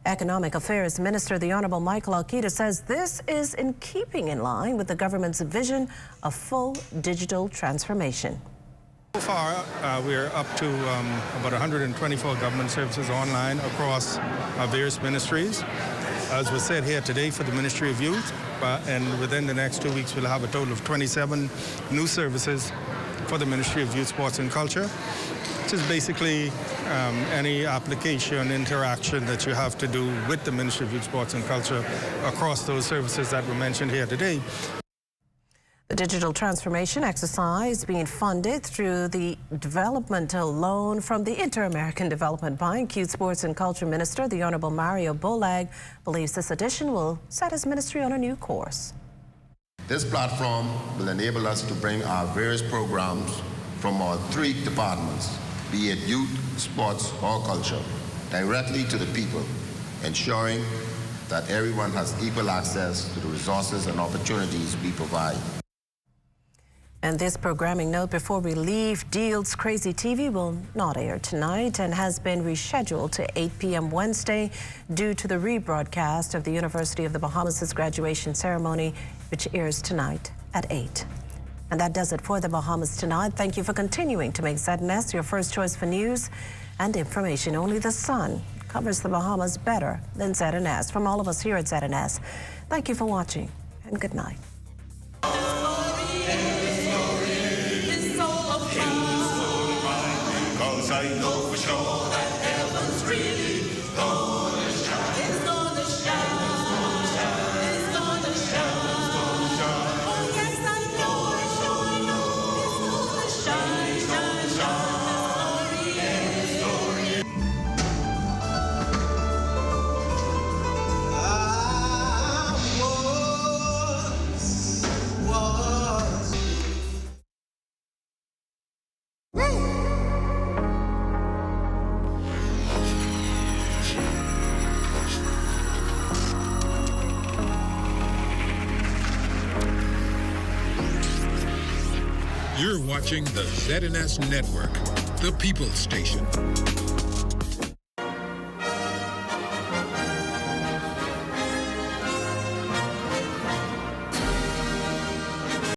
Economic Affairs Minister, the Honorable Michael Alquita, says this is in keeping in line with the government's vision of full digital transformation. So far, we're up to about 124 government services online across various ministries. As was said here today for the Ministry of Youth, and within the next 2 weeks, we'll have a total of 27 new services for the Ministry of Youth, Sports and Culture, which is basically any application, interaction that you have to do with the Ministry of Youth, Sports and Culture across those services that were mentioned here today. The digital transformation exercise being funded through the developmental loan from the Inter-American Development Bank. Youth, Sports and Culture Minister, the Honorable Mario Bolag, believes this addition will set his ministry on a new course. This platform will enable us to bring our various programs from our 3 departments, be it youth, sports, or culture, directly to the people, ensuring that everyone has equal access to the resources and opportunities we provide. And this programming note before we leave, Deal's Crazy TV will not air tonight and has been rescheduled to 8 p.m. Wednesday due to the rebroadcast of the University of the Bahamas' graduation ceremony, which airs tonight at 8. And that does it for the Bahamas Tonight. Thank you for continuing to make ZNS your first choice for news and information. Only the sun covers the Bahamas better than ZNS. From all of us here at ZNS, thank you for watching and good night. I know for sure that heaven's really gonna shine. It's gonna shine. It's gonna shine. Oh yes, I know. It's gonna shine, shine, shine. You're watching the ZNS Network, the People's Station.